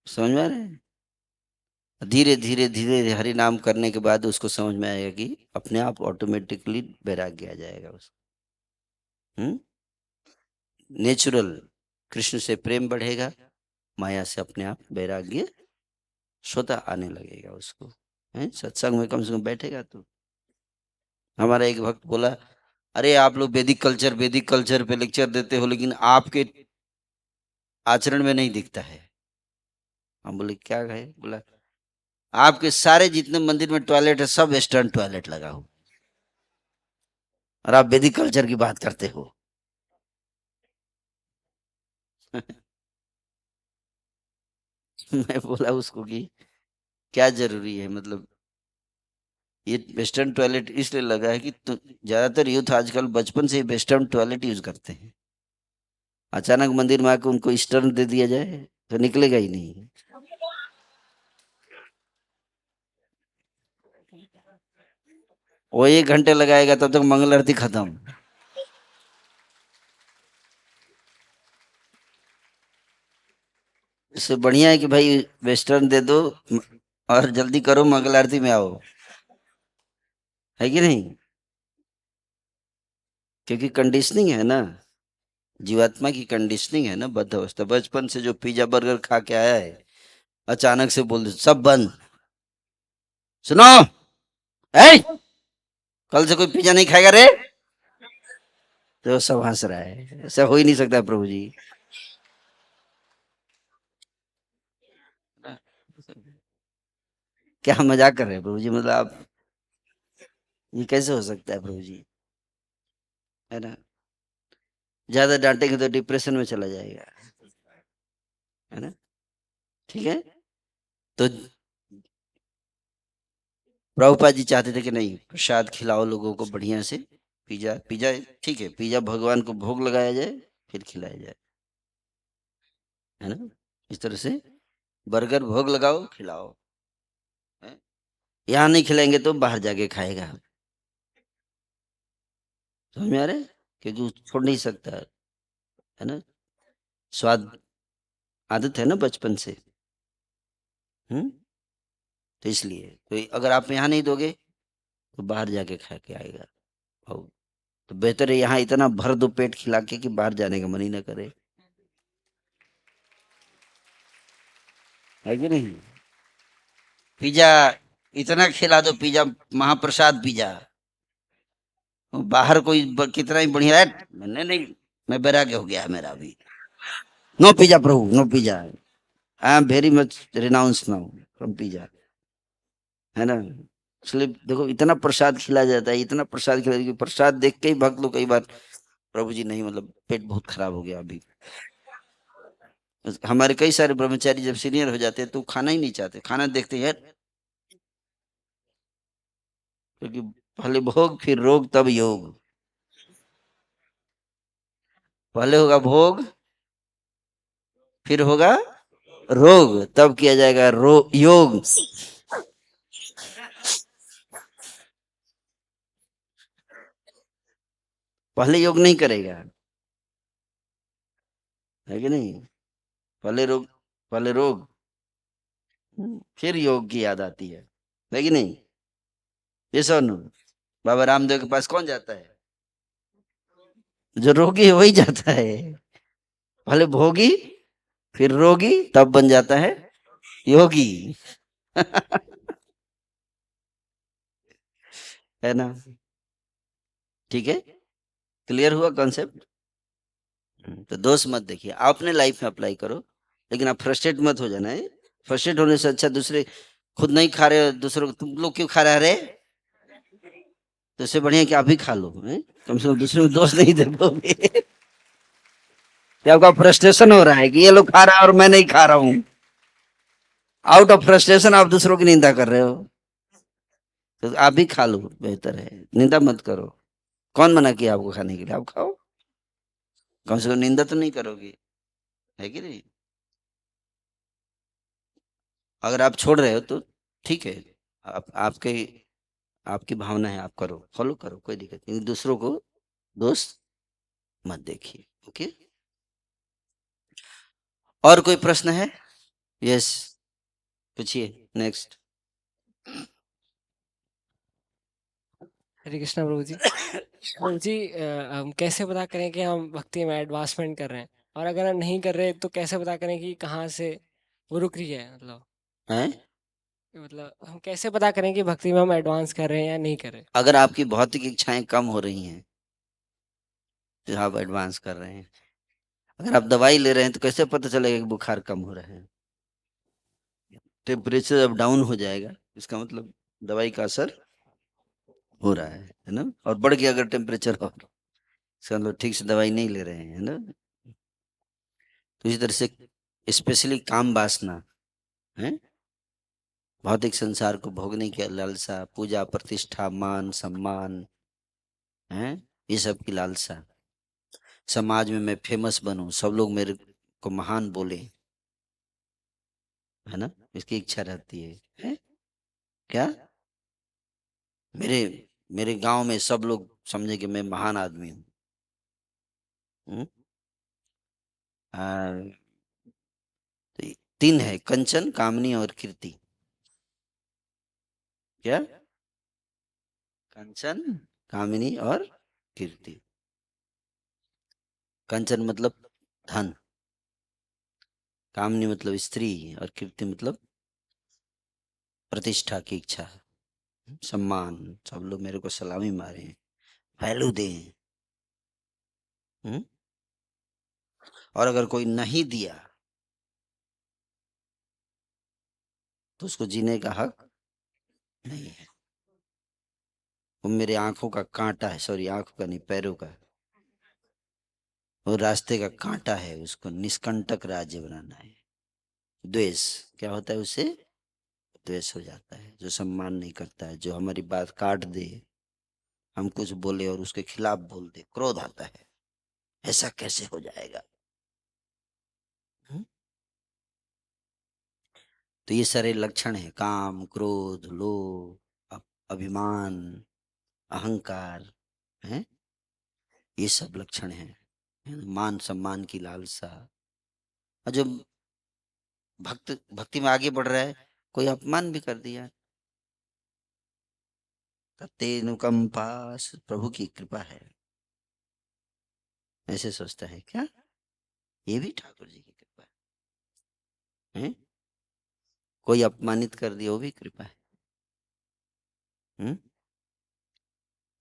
समझ में आ रहा है? धीरे धीरे धीरे हरि नाम करने के बाद उसको समझ में आएगा कि अपने आप ऑटोमेटिकली वैराग्य आ जाएगा उसको। नेचुरल कृष्ण से प्रेम बढ़ेगा, माया से अपने आप वैराग्य स्वतः आने लगेगा उसको। है सत्संग में कम से कम बैठेगा तो। हमारा एक भक्त बोला, अरे आप लोग वैदिक कल्चर पे लेक्चर देते हो, लेकिन आपके आचरण में नहीं दिखता है। हम बोले क्या है? बोला आपके सारे जितने मंदिर में टॉयलेट है सब वेस्टर्न टॉयलेट लगा हो, और आप वैदिक कल्चर की बात करते हो। मैं बोला उसको कि क्या जरूरी है, मतलब ये वेस्टर्न टॉयलेट इसलिए लगा है कि ज्यादातर यूथ आजकल बचपन से ही वेस्टर्न टॉयलेट यूज करते हैं। अचानक मंदिर में आके उनको ईस्टर्न दे दिया जाए तो निकलेगा ही नहीं। वो 1 घंटे लगाएगा तब तक मंगल आरती खत्म। इससे बढ़िया है कि भाई वेस्टर्न दे दो और जल्दी करो, मंगल आरती में आओ। है कि नहीं? क्योंकि कंडीशनिंग है ना, जीवात्मा की कंडीशनिंग है ना, बद्ध अवस्था। बचपन से जो पिज्जा बर्गर खा के आया है, अचानक से बोल दे सब बंद। सुनो, ए कल से कोई पिज्जा नहीं खाएगा रे, तो सब हंस रहा है। ऐसा हो ही नहीं सकता प्रभु जी। क्या मजाक कर रहे हैं प्रभु जी? मतलब आप, ये कैसे हो सकता है प्रभु जी? है ना? ज्यादा डांटेंगे तो डिप्रेशन में चला जाएगा। है ना? ठीक है। तो प्रभुपाद जी चाहते थे कि नहीं, प्रसाद खिलाओ लोगों को बढ़िया से। पिज्जा पिज्जा ठीक है, पिज्जा भगवान को भोग लगाया जाए फिर खिलाया जाए। है ना? इस तरह से बर्गर भोग लगाओ खिलाओ। है? यहाँ नहीं खिलाएंगे तो बाहर जाके खाएगा। समझ में आ रहा है? क्योंकि वो छोड़ नहीं सकता। है ना? स्वाद आदत है ना बचपन से। हम्म तो इसलिए तो अगर आप यहाँ नहीं दोगे तो बाहर जाके खा के आएगा। और तो बेहतर है यहाँ इतना भर दो पेट खिला के कि बाहर जाने का मन ही ना करे। है कि नहीं? पिज्जा इतना खिला दो, पिज्जा महाप्रसाद पिज्जा, बाहर कोई कितना ही बढ़िया है, मैंने नहीं, मैं बैराग्य हो गया है मेरा अभी। नो पिज्जा प्रभु, no pizza. I am very much renounce now from pizza. है ना? इसलिए देखो इतना प्रसाद खिलाया जाता है, इतना प्रसाद खिलाया कि प्रसाद देख के ही भक्त लोग कई बार, प्रभु जी नहीं, मतलब पेट बहुत खराब हो गया अभी। हमारे कई सारे ब्रह्मचारी जब सीनियर हो जाते हैं तो खाना ही नहीं चाहते, खाना देखते हैं, क्योंकि पहले भोग फिर रोग तब योग। पहले होगा भोग फिर होगा रोग, तब किया जाएगा योग। पहले योग नहीं करेगा। है कि नहीं? पहले रोग, पहले रोग, फिर योग की याद आती है कि नहीं? ये सोनू, बाबा रामदेव के पास कौन जाता है? जो रोगी है वही जाता है। पहले भोगी फिर रोगी तब बन जाता है योगी। है ना? ठीक है, क्लियर हुआ कॉन्सेप्ट? तो दोष मत देखिए, आप अपने लाइफ में अप्लाई करो, लेकिन आप फ्रस्ट्रेट मत हो जाना है। फ्रस्ट्रेट होने से अच्छा दूसरे खुद नहीं खा रहे, दूसरों को तुम लोग क्यों खा रहे? तो इससे बढ़िया कि आप ही खा लो, हैं? कम से कम दूसरे को दोष नहीं दे पाओगे। तो आपका फ्रस्ट्रेशन हो रहा है कि ये लोग खा रहा है और मैं नहीं खा रहा हूं। आउट ऑफ फ्रस्ट्रेशन आप दूसरों की निंदा कर रहे हो। तो आप भी खा लो, बेहतर है, निंदा मत करो। कौन मना किया आपको खाने के लिए? आप खाओ, कम से कम निंदा तो नहीं करोगे, है कि नहीं? अगर आप छोड़ रहे हो तो ठीक है, आप आपके आपकी भावना है, आप करो, फॉलो करो, कोई दिक्कत नहीं, दूसरों को दोस्त मत देखिए। ओके, और कोई प्रश्न है? यस, पूछिए, नेक्स्ट। हरे कृष्णा प्रभु जी। प्रभु जी, हम कैसे पता करें कि हम भक्ति में एडवांसमेंट कर रहे हैं, और अगर हम नहीं कर रहे तो कैसे पता करें कि कहाँ से वो रुक रही है? हैं? मतलब हम कैसे पता करें कि भक्ति में हम एडवांस कर रहे हैं या नहीं कर रहे? अगर आपकी भौतिक इच्छाएं कम हो रही हैं तो आप एडवांस कर रहे हैं। अगर आप दवाई ले रहे हैं तो कैसे पता चलेगा कि बुखार कम हो रहा है? टेम्परेचर अब डाउन हो जाएगा, इसका मतलब दवाई का असर हो रहा है ना? और बढ़ गया अगर टेम्परेचर, और इसका मतलब ठीक से दवाई नहीं ले रहे हैं, है ना? तो इसी तरह से स्पेशली काम वासना है, भौतिक संसार को भोगने की लालसा, पूजा प्रतिष्ठा मान सम्मान है, ये सब की लालसा, समाज में मैं फेमस बनूं, सब लोग मेरे को महान बोले, है ना? इसकी इच्छा रहती है? क्या मेरे मेरे गांव में सब लोग समझे कि मैं महान आदमी हूँ। हम्म? तो ये तीन है, कंचन, कामनी और कीर्ति। क्या? कंचन, कामिनी और कीर्ति। कंचन मतलब धन, कामनी मतलब स्त्री, और कीर्ति मतलब प्रतिष्ठा की इच्छा, सम्मान, सब लोग मेरे को सलामी मारे, वैल्यू दें। हम्म? और अगर कोई नहीं दिया तो उसको जीने का हक नहीं है। वो मेरे आंखों का कांटा है, सॉरी आंखों का नहीं, पैरों का, वो रास्ते का कांटा है, उसको निष्कंटक राज्य बनाना है। द्वेष क्या होता है? उससे द्वेष हो जाता है, जो सम्मान नहीं करता है, जो हमारी बात काट दे, हम कुछ बोले और उसके खिलाफ बोल दे, क्रोध आता है, ऐसा कैसे हो जाएगा? हम्म? तो ये सारे लक्षण हैं, काम, क्रोध, लोभ, अभिमान, अहंकार, है, ये सब लक्षण हैं, है ना? मान सम्मान की लालसा। और जो भक्ति में आगे बढ़ रहा है, कोई अपमान भी कर दिया, तत्तेनुकंपा, प्रभु की कृपा है, ऐसे सोचता है क्या ये भी ठाकुर जी की कृपा है? कोई अपमानित कर दिया, वो भी कृपा है। हम्म?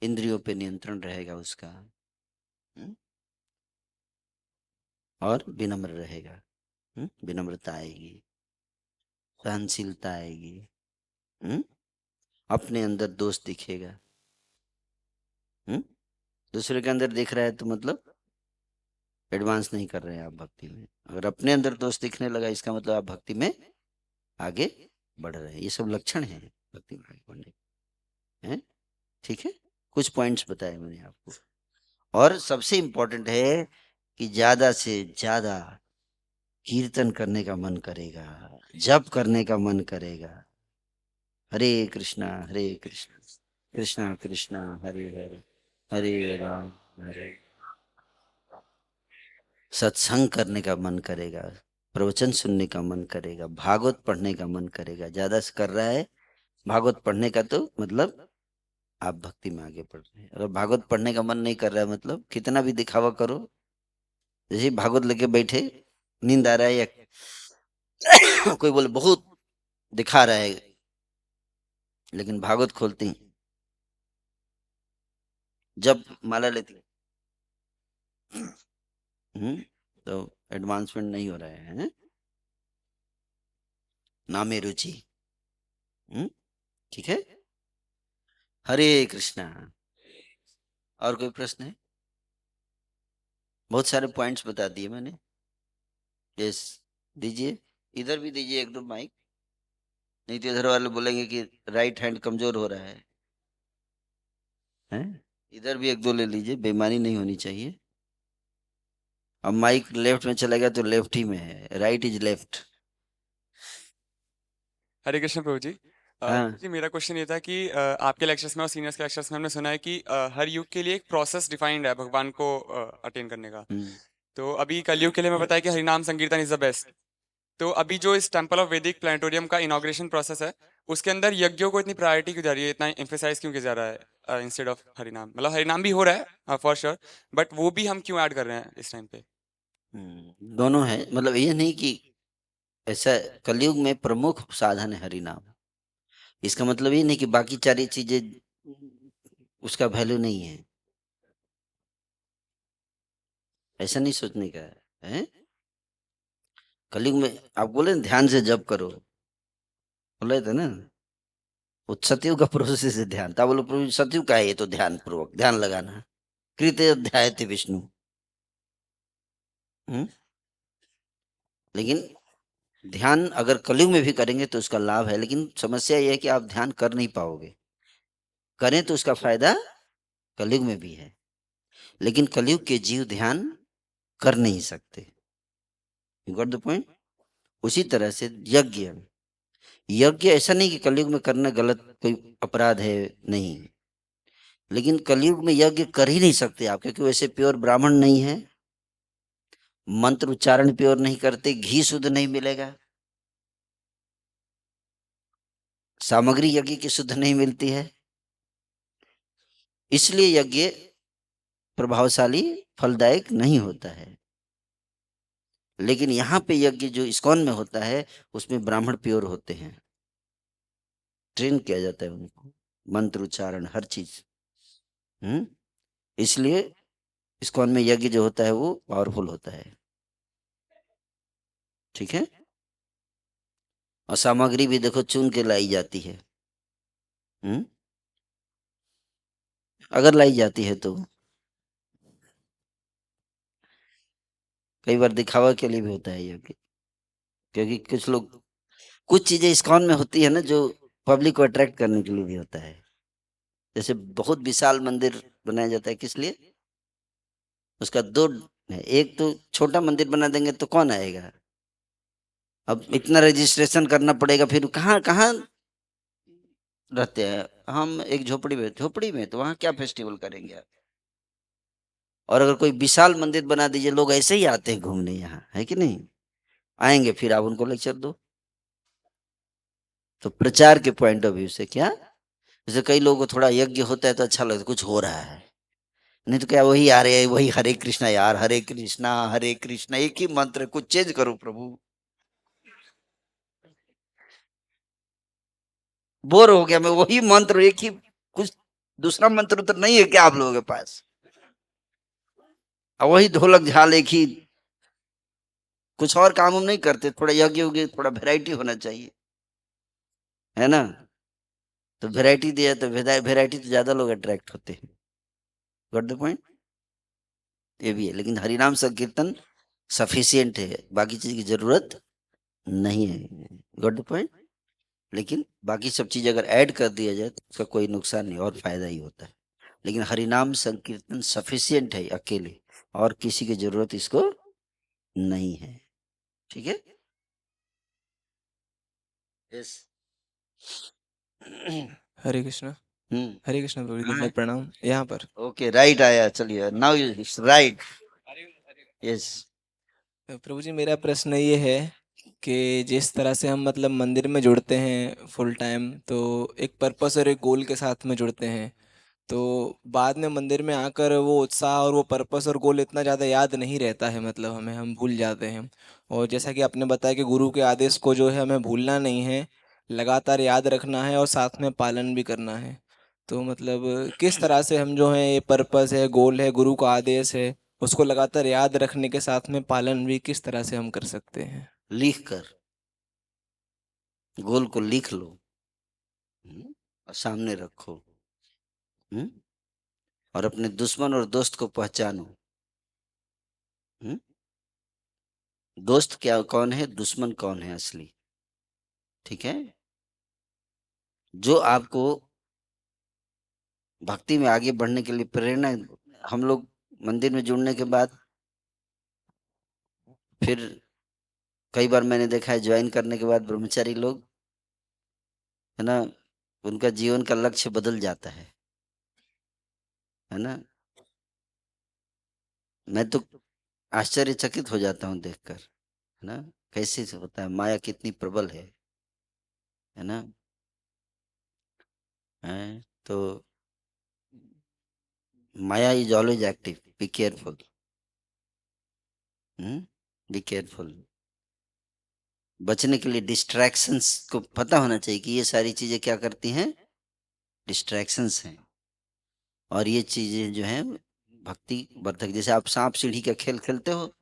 इंद्रियों पे नियंत्रण रहेगा उसका, हम्म? और विनम्र रहेगा, विनम्रता आएगी, सहनशीलता आएगी, हम्म? अपने अंदर दोष दिखेगा, हम्म? दूसरे के अंदर दिख रहा है तो मतलब एडवांस नहीं कर रहे हैं आप भक्ति में। अगर अपने अंदर दोष दिखने लगा, इसका मतलब आप भक्ति में आगे बढ़ रहे हैं। ये सब लक्षण हैं भक्ति में आगे बढ़ने के, हैं? ठीक है, कुछ पॉइंट्स बताए मैंने आपको। और सबसे इंपॉर्टेंट है कि ज्यादा से ज्यादा कीर्तन करने का मन करेगा, जप करने का मन करेगा। हरे कृष्णा कृष्णा कृष्णा हरे हरे, हरे राम हरे। सत्संग करने का मन करेगा, प्रवचन सुनने का मन करेगा, भागवत पढ़ने का मन करेगा। ज्यादा से कर रहा है भागवत पढ़ने का तो मतलब आप भक्ति में आगे बढ़ रहे हैं। अगर भागवत पढ़ने का मन नहीं कर रहा है, मतलब कितना भी दिखावा करो, जैसे भागवत लेके बैठे, नींद आ रहा है या कोई बोले बहुत दिखा रहा है, लेकिन भागवत खोलते ही जब माला लेती तो एडवांसमेंट नहीं हो रहा है? नामे रुचि, ठीक है। हरे कृष्णा और कोई प्रश्न है? बहुत सारे पॉइंट्स बता दिए मैंने। यस, दीजिए, इधर भी दीजिए एक दो माइक, नहीं तो इधर वाले बोलेंगे कि राइट हैंड कमजोर हो रहा है। हैं? इधर भी एक दो ले लीजिए, बेईमानी नहीं होनी चाहिए। अब माइक लेफ्ट में चला गया तो लेफ्ट ही में है, राइट इज लेफ्ट। हरे कृष्ण प्रभु जी। हाँ। जी मेरा क्वेश्चन ये था कि आपके लेक्चर्स में और सीनियर्स के लेक्चर्स में हमने सुना है कि हर युग के लिए एक प्रोसेस डिफाइंड है भगवान को अटेन करने का। तो अभी कलयुग के लिए मैं बताया कि हरिनाम संकीर्तन इज द बेस्ट। तो अभी जो इस टेम्पल ऑफ वैदिक प्लानिटोरियम का इनॉग्रेशन प्रोसेस है, उसके अंदर यज्ञों को इतनी प्रायोरिटी क्यों जा रही है, इतना एम्फेसाइज क्यों किया जा रहा है इंस्टेड ऑफ हरिनाम? मतलब हरिनाम भी हो रहा है फॉर श्योर, बट वो भी हम क्यों ऐड कर रहे हैं इस टाइम पे? दोनों है, मतलब ये नहीं कि ऐसा, कलयुग में प्रमुख साधन है हरिनाम। इसका मतलब ये नहीं कि बाकी सारी चीजें उसका वैल्यू नहीं है, ऐसा नहीं सोचने का है। कलयुग में आप बोले ना ध्यान से जप करो, बोले थे ना, वो सतयुग का प्रोसेस है ध्यान। था बोलो प्रभु सतयुग का है, ये तो ध्यान पूर्वक ध्यान लगाना। कृत्य अध्याय थे विष्णु। लेकिन ध्यान अगर कलयुग में भी करेंगे तो उसका लाभ है, लेकिन समस्या यह है कि आप ध्यान कर नहीं पाओगे। करें तो उसका फायदा कलयुग में भी है, लेकिन कलयुग के जीव ध्यान कर नहीं सकते। You got the point. उसी तरह से यज्ञ, यज्ञ ऐसा नहीं कि कलयुग में करना गलत कोई अपराध है, नहीं, लेकिन कलयुग में यज्ञ कर ही नहीं सकते आप, क्योंकि वैसे प्योर ब्राह्मण नहीं है, मंत्र उच्चारण प्योर नहीं करते, घी शुद्ध नहीं मिलेगा, सामग्री यज्ञ की शुद्ध नहीं मिलती है, इसलिए यज्ञ प्रभावशाली फलदायक नहीं होता है। लेकिन यहाँ पे यज्ञ जो इस्कॉन में होता है उसमें ब्राह्मण प्योर होते हैं, ट्रेन किया जाता है उनको, मंत्र उच्चारण हर चीज। इसलिए इस्कॉन में यज्ञ जो होता है वो पावरफुल होता है। ठीक है। और सामग्री भी देखो चुन के लाई जाती है। अगर लाई जाती है तो कई बार दिखावा के लिए भी होता है यज्ञ, क्योंकि कुछ लोग, कुछ चीजें इस्कॉन में होती है ना जो पब्लिक को अट्रैक्ट करने के लिए भी होता है। जैसे बहुत विशाल मंदिर बनाया जाता है, किस लिए? उसका दो है, एक तो छोटा मंदिर बना देंगे तो कौन आएगा, अब इतना रजिस्ट्रेशन करना पड़ेगा, फिर कहाँ कहाँ रहते हैं हम, एक झोपड़ी में, झोपड़ी में तो वहां क्या फेस्टिवल करेंगे आप? और अगर कोई विशाल मंदिर बना दीजिए, लोग ऐसे ही आते हैं घूमने, यहाँ है कि नहीं, आएंगे फिर आप उनको लेक्चर दो। तो प्रचार के पॉइंट ऑफ व्यू से क्या, जैसे कई लोगों को थोड़ा यज्ञ होता है तो अच्छा लगता है, कुछ हो रहा है, नहीं तो क्या वही आ रहे हैं, वही हरे कृष्णा यार, हरे कृष्णा हरे कृष्णा, एक ही मंत्र, कुछ चेंज करो प्रभु। बोर हो गया मैं, वही मंत्र एक ही, कुछ दूसरा मंत्र तो नहीं है क्या आप लोगों के पास? और वही ढोलक झाल एक ही, कुछ और काम हम नहीं करते, थोड़ा यज्ञ होगी, थोड़ा वैरायटी होना चाहिए, है ना? तो वैरायटी दिया तो वैरायटी तो ज्यादा लोग अट्रैक्ट होते हैं। Got the point. ये भी है, लेकिन हरिनाम संकीर्तन सफिशियंट है, बाकी चीज की जरूरत नहीं है। Got the point. लेकिन बाकी सब चीज अगर ऐड कर दिया जाए तो उसका कोई नुकसान नहीं और फायदा ही होता है। लेकिन हरिनाम संकीर्तन सफिशियंट है अकेले, और किसी की जरूरत इसको नहीं है। ठीक है। यस। हरे कृष्ण। हरे कृष्ण प्रभु जी, हाँ। दंडवत प्रणाम। यहाँ पर ओके, राइट आया, चलिए नाउ इट्स राइट। यस। प्रभु जी, मेरा प्रश्न ये है कि जिस तरह से हम मतलब मंदिर में जुड़ते हैं फुल टाइम, तो एक पर्पस और एक गोल के साथ में जुड़ते हैं, तो बाद में मंदिर में आकर वो उत्साह और वो पर्पस और गोल इतना ज़्यादा याद नहीं रहता है, मतलब हमें, हम भूल जाते हैं। और जैसा कि आपने बताया कि गुरु के आदेश को जो है हमें भूलना नहीं है, लगातार याद रखना है और साथ में पालन भी करना है। तो मतलब किस तरह से हम जो है, ये पर्पस है, गोल है, गुरु का आदेश है, उसको लगातार याद रखने के साथ में पालन भी किस तरह से हम कर सकते हैं? लिख कर, गोल को लिख लो, और सामने रखो। और अपने दुश्मन और दोस्त को पहचानो। दोस्त क्या कौन है, दुश्मन कौन है असली, ठीक है। जो आपको भक्ति में आगे बढ़ने के लिए प्रेरणा, हम लोग मंदिर में जुड़ने के बाद फिर कई बार मैंने देखा है ज्वाइन करने के बाद ब्रह्मचारी लोग, है ना, उनका जीवन का लक्ष्य बदल जाता है ना। मैं तो आश्चर्यचकित हो जाता हूँ देखकर, है ना, कैसे से होता है, माया कितनी प्रबल है ना। तो maya is always active, be careful, be careful. बचने के लिए डिस्ट्रैक्शंस को पता होना चाहिए कि ये सारी चीजें क्या करती हैं, डिस्ट्रैक्शंस हैं। और ये चीजें जो हैं भक्ति वर्धक, जैसे आप सांप सीढ़ी का खेल खेलते हो,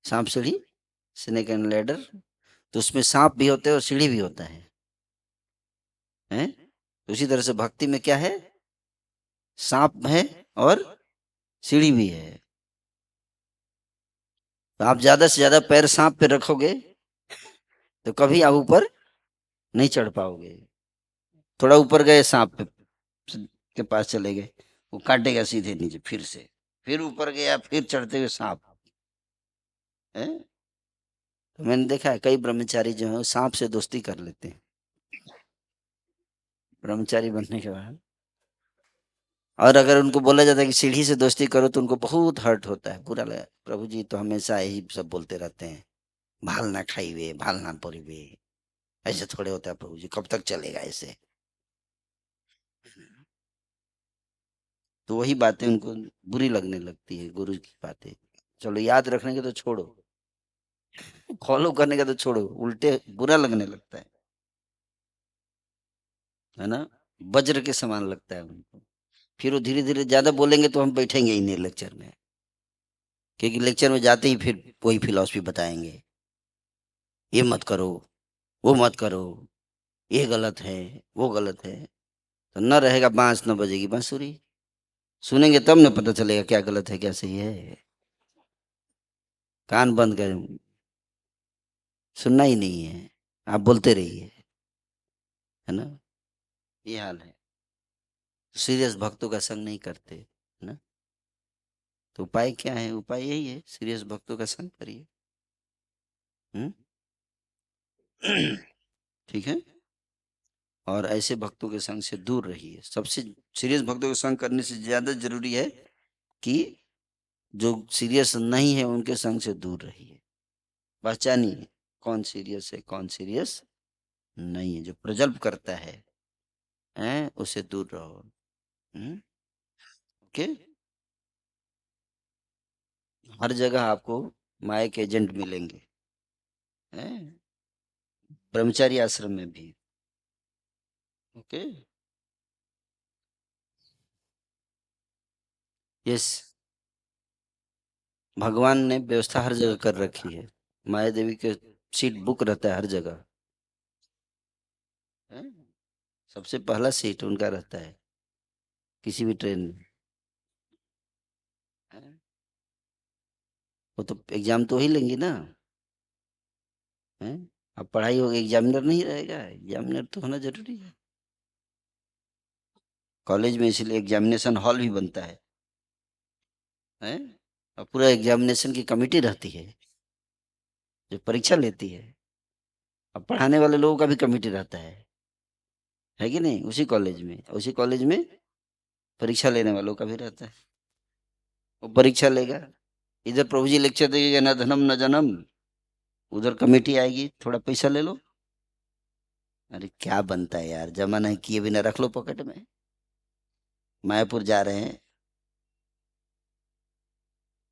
सांप सीढ़ी, स्नेक एंड लैडर, तो उसमें सांप भी होते हैं और सीढ़ी भी होता है, हैं? तो उसी तरह से भक्ति में क्या है, सांप है और सीढ़ी भी है। तो आप ज्यादा से ज्यादा पैर सांप पे रखोगे तो कभी आप ऊपर नहीं चढ़ पाओगे। थोड़ा ऊपर गए सांप पे के पास चले गए, वो काटेगा सीधे नीचे, फिर ऊपर गया, फिर चढ़ते हुए सांप है। तो मैंने देखा है कई ब्रह्मचारी जो है सांप से दोस्ती कर लेते हैं ब्रह्मचारी बनने के बाद। और अगर उनको बोला जाता है कि सीढ़ी से दोस्ती करो तो उनको बहुत हर्ट होता है, बुरा लगा, प्रभु जी तो हमेशा यही सब बोलते रहते हैं, भाल ना खाई वे, भाल ना पड़ी वे, ऐसे थोड़े होता है प्रभु जी, कब तक चलेगा ऐसे। तो वही बातें उनको बुरी लगने लगती है, गुरु की बातें। चलो याद रखने के तो छोड़ो, फॉलो करने का तो छोड़ो, उल्टे बुरा लगने लगता है ना। वज्र के समान लगता है उनको। फिर वो धीरे धीरे ज्यादा बोलेंगे तो हम बैठेंगे ही नहीं लेक्चर में, क्योंकि लेक्चर में जाते ही फिर वही फिलॉसफी बताएंगे, ये मत करो, वो मत करो, ये गलत है, वो गलत है। तो न रहेगा बांस न बजेगी बांसुरी, सुनेंगे तब न पता चलेगा क्या गलत है क्या सही है। कान बंद कर, सुनना ही नहीं है, आप बोलते रहिए, है ना। ये हाल है, सीरियस भक्तों का संग नहीं करते, है ना। तो उपाय क्या है, उपाय यही है, सीरियस भक्तों का संग करिए। हम्म ठीक है। और ऐसे भक्तों के संग से दूर रहिए। सबसे सीरियस भक्तों के संग करने से ज्यादा जरूरी है कि जो सीरियस नहीं है उनके संग से दूर रहिए। पहचानिए कौन सीरियस है कौन सीरियस नहीं है। जो प्रजल्प करता है उससे दूर रहो। ओके। हर जगह आपको माया के एजेंट मिलेंगे, हैं? ब्रह्मचारी आश्रम में भी। ओके। यस, भगवान ने व्यवस्था हर जगह कर रखी है। माया देवी के सीट बुक रहता है हर जगह, हैं? सबसे पहला सीट उनका रहता है किसी भी ट्रेन में, हैं? वो तो एग्जाम तो ही लेंगी ना, हैं? अब पढ़ाई होगी, एग्जामिनर नहीं रहेगा, एग्जामिनर तो होना जरूरी है। कॉलेज में इसलिए एग्जामिनेशन हॉल भी बनता है। और पूरा एग्जामिनेशन की कमेटी रहती है जो परीक्षा लेती है। अब पढ़ाने वाले लोगों का भी कमेटी रहता है कि नहीं, उसी कॉलेज में, उसी कॉलेज में परीक्षा लेने वालों का भी रहता है। वो परीक्षा लेगा, इधर प्रभु जी लेक्चर देंगे न धनम न जन्म, उधर कमेटी आएगी थोड़ा पैसा ले लो। अरे क्या बनता है यार, जमा नहीं किए बिना रख लो पॉकेट में। मायापुर जा रहे हैं,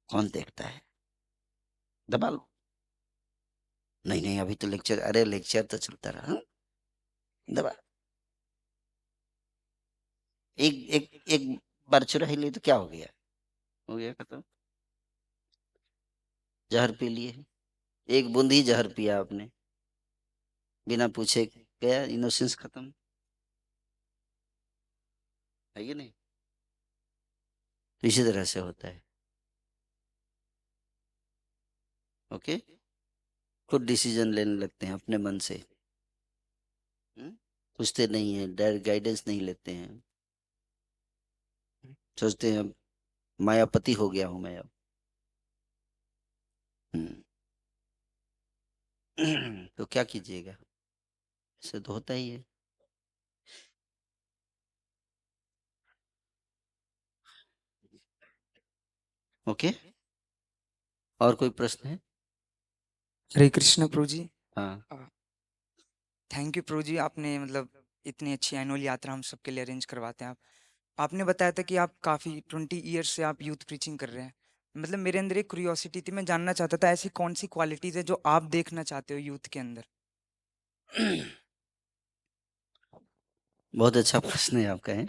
कौन देखता है, दबा लो। नहीं नहीं अभी तो लेक्चर, अरे लेक्चर तो चलता रहा, दबा। एक एक एक बार चुरा ही लिए तो क्या हो गया खत्म। जहर पी लिए, एक बूंद ही जहर पिया आपने, बिना पूछे, गया, इनोसेंस खत्म, है कि नहीं। तो इसी तरह से होता है। ओके, खुद डिसीजन लेने लगते हैं अपने मन से, पूछते नहीं है, डायरेक्ट गाइडेंस नहीं लेते हैं, सोचते हैं मायापति हो गया हूं मैं अब। तो क्या कीजिएगा, ऐसे तो होता ही है। ओके, और कोई प्रश्न है? हरे कृष्ण प्रभु जी। हाँ, थैंक यू प्रभु जी, आपने मतलब इतनी अच्छी एनुअल यात्रा हम सबके लिए अरेंज करवाते हैं आप। आपने बताया था कि आप काफ़ी 20 ईयर्स से आप यूथ प्रीचिंग कर रहे हैं। मतलब मेरे अंदर एक क्यूरियोसिटी थी, मैं जानना चाहता था ऐसी कौन सी क्वालिटीज़ है जो आप देखना चाहते हो यूथ के अंदर। बहुत अच्छा प्रश्न है आपका है।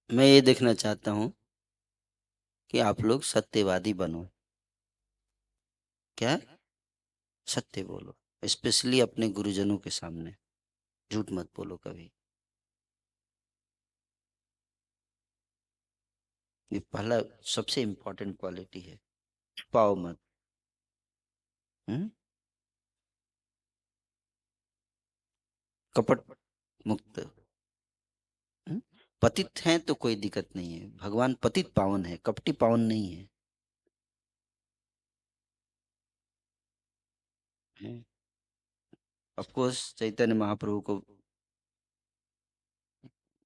मैं ये देखना चाहता हूं कि आप लोग सत्यवादी बनो। क्या? सत्य बोलो, स्पेशली अपने गुरुजनों के सामने झूठ मत बोलो कभी। ये पहला सबसे इम्पोर्टेंट क्वालिटी है, छुपाओ मत। हम्म? कपट मुक्त। पतित हैं तो कोई दिक्कत नहीं है, भगवान पतित पावन है, कपटी पावन नहीं है। ऑफ कोर्स चैतन्य महाप्रभु को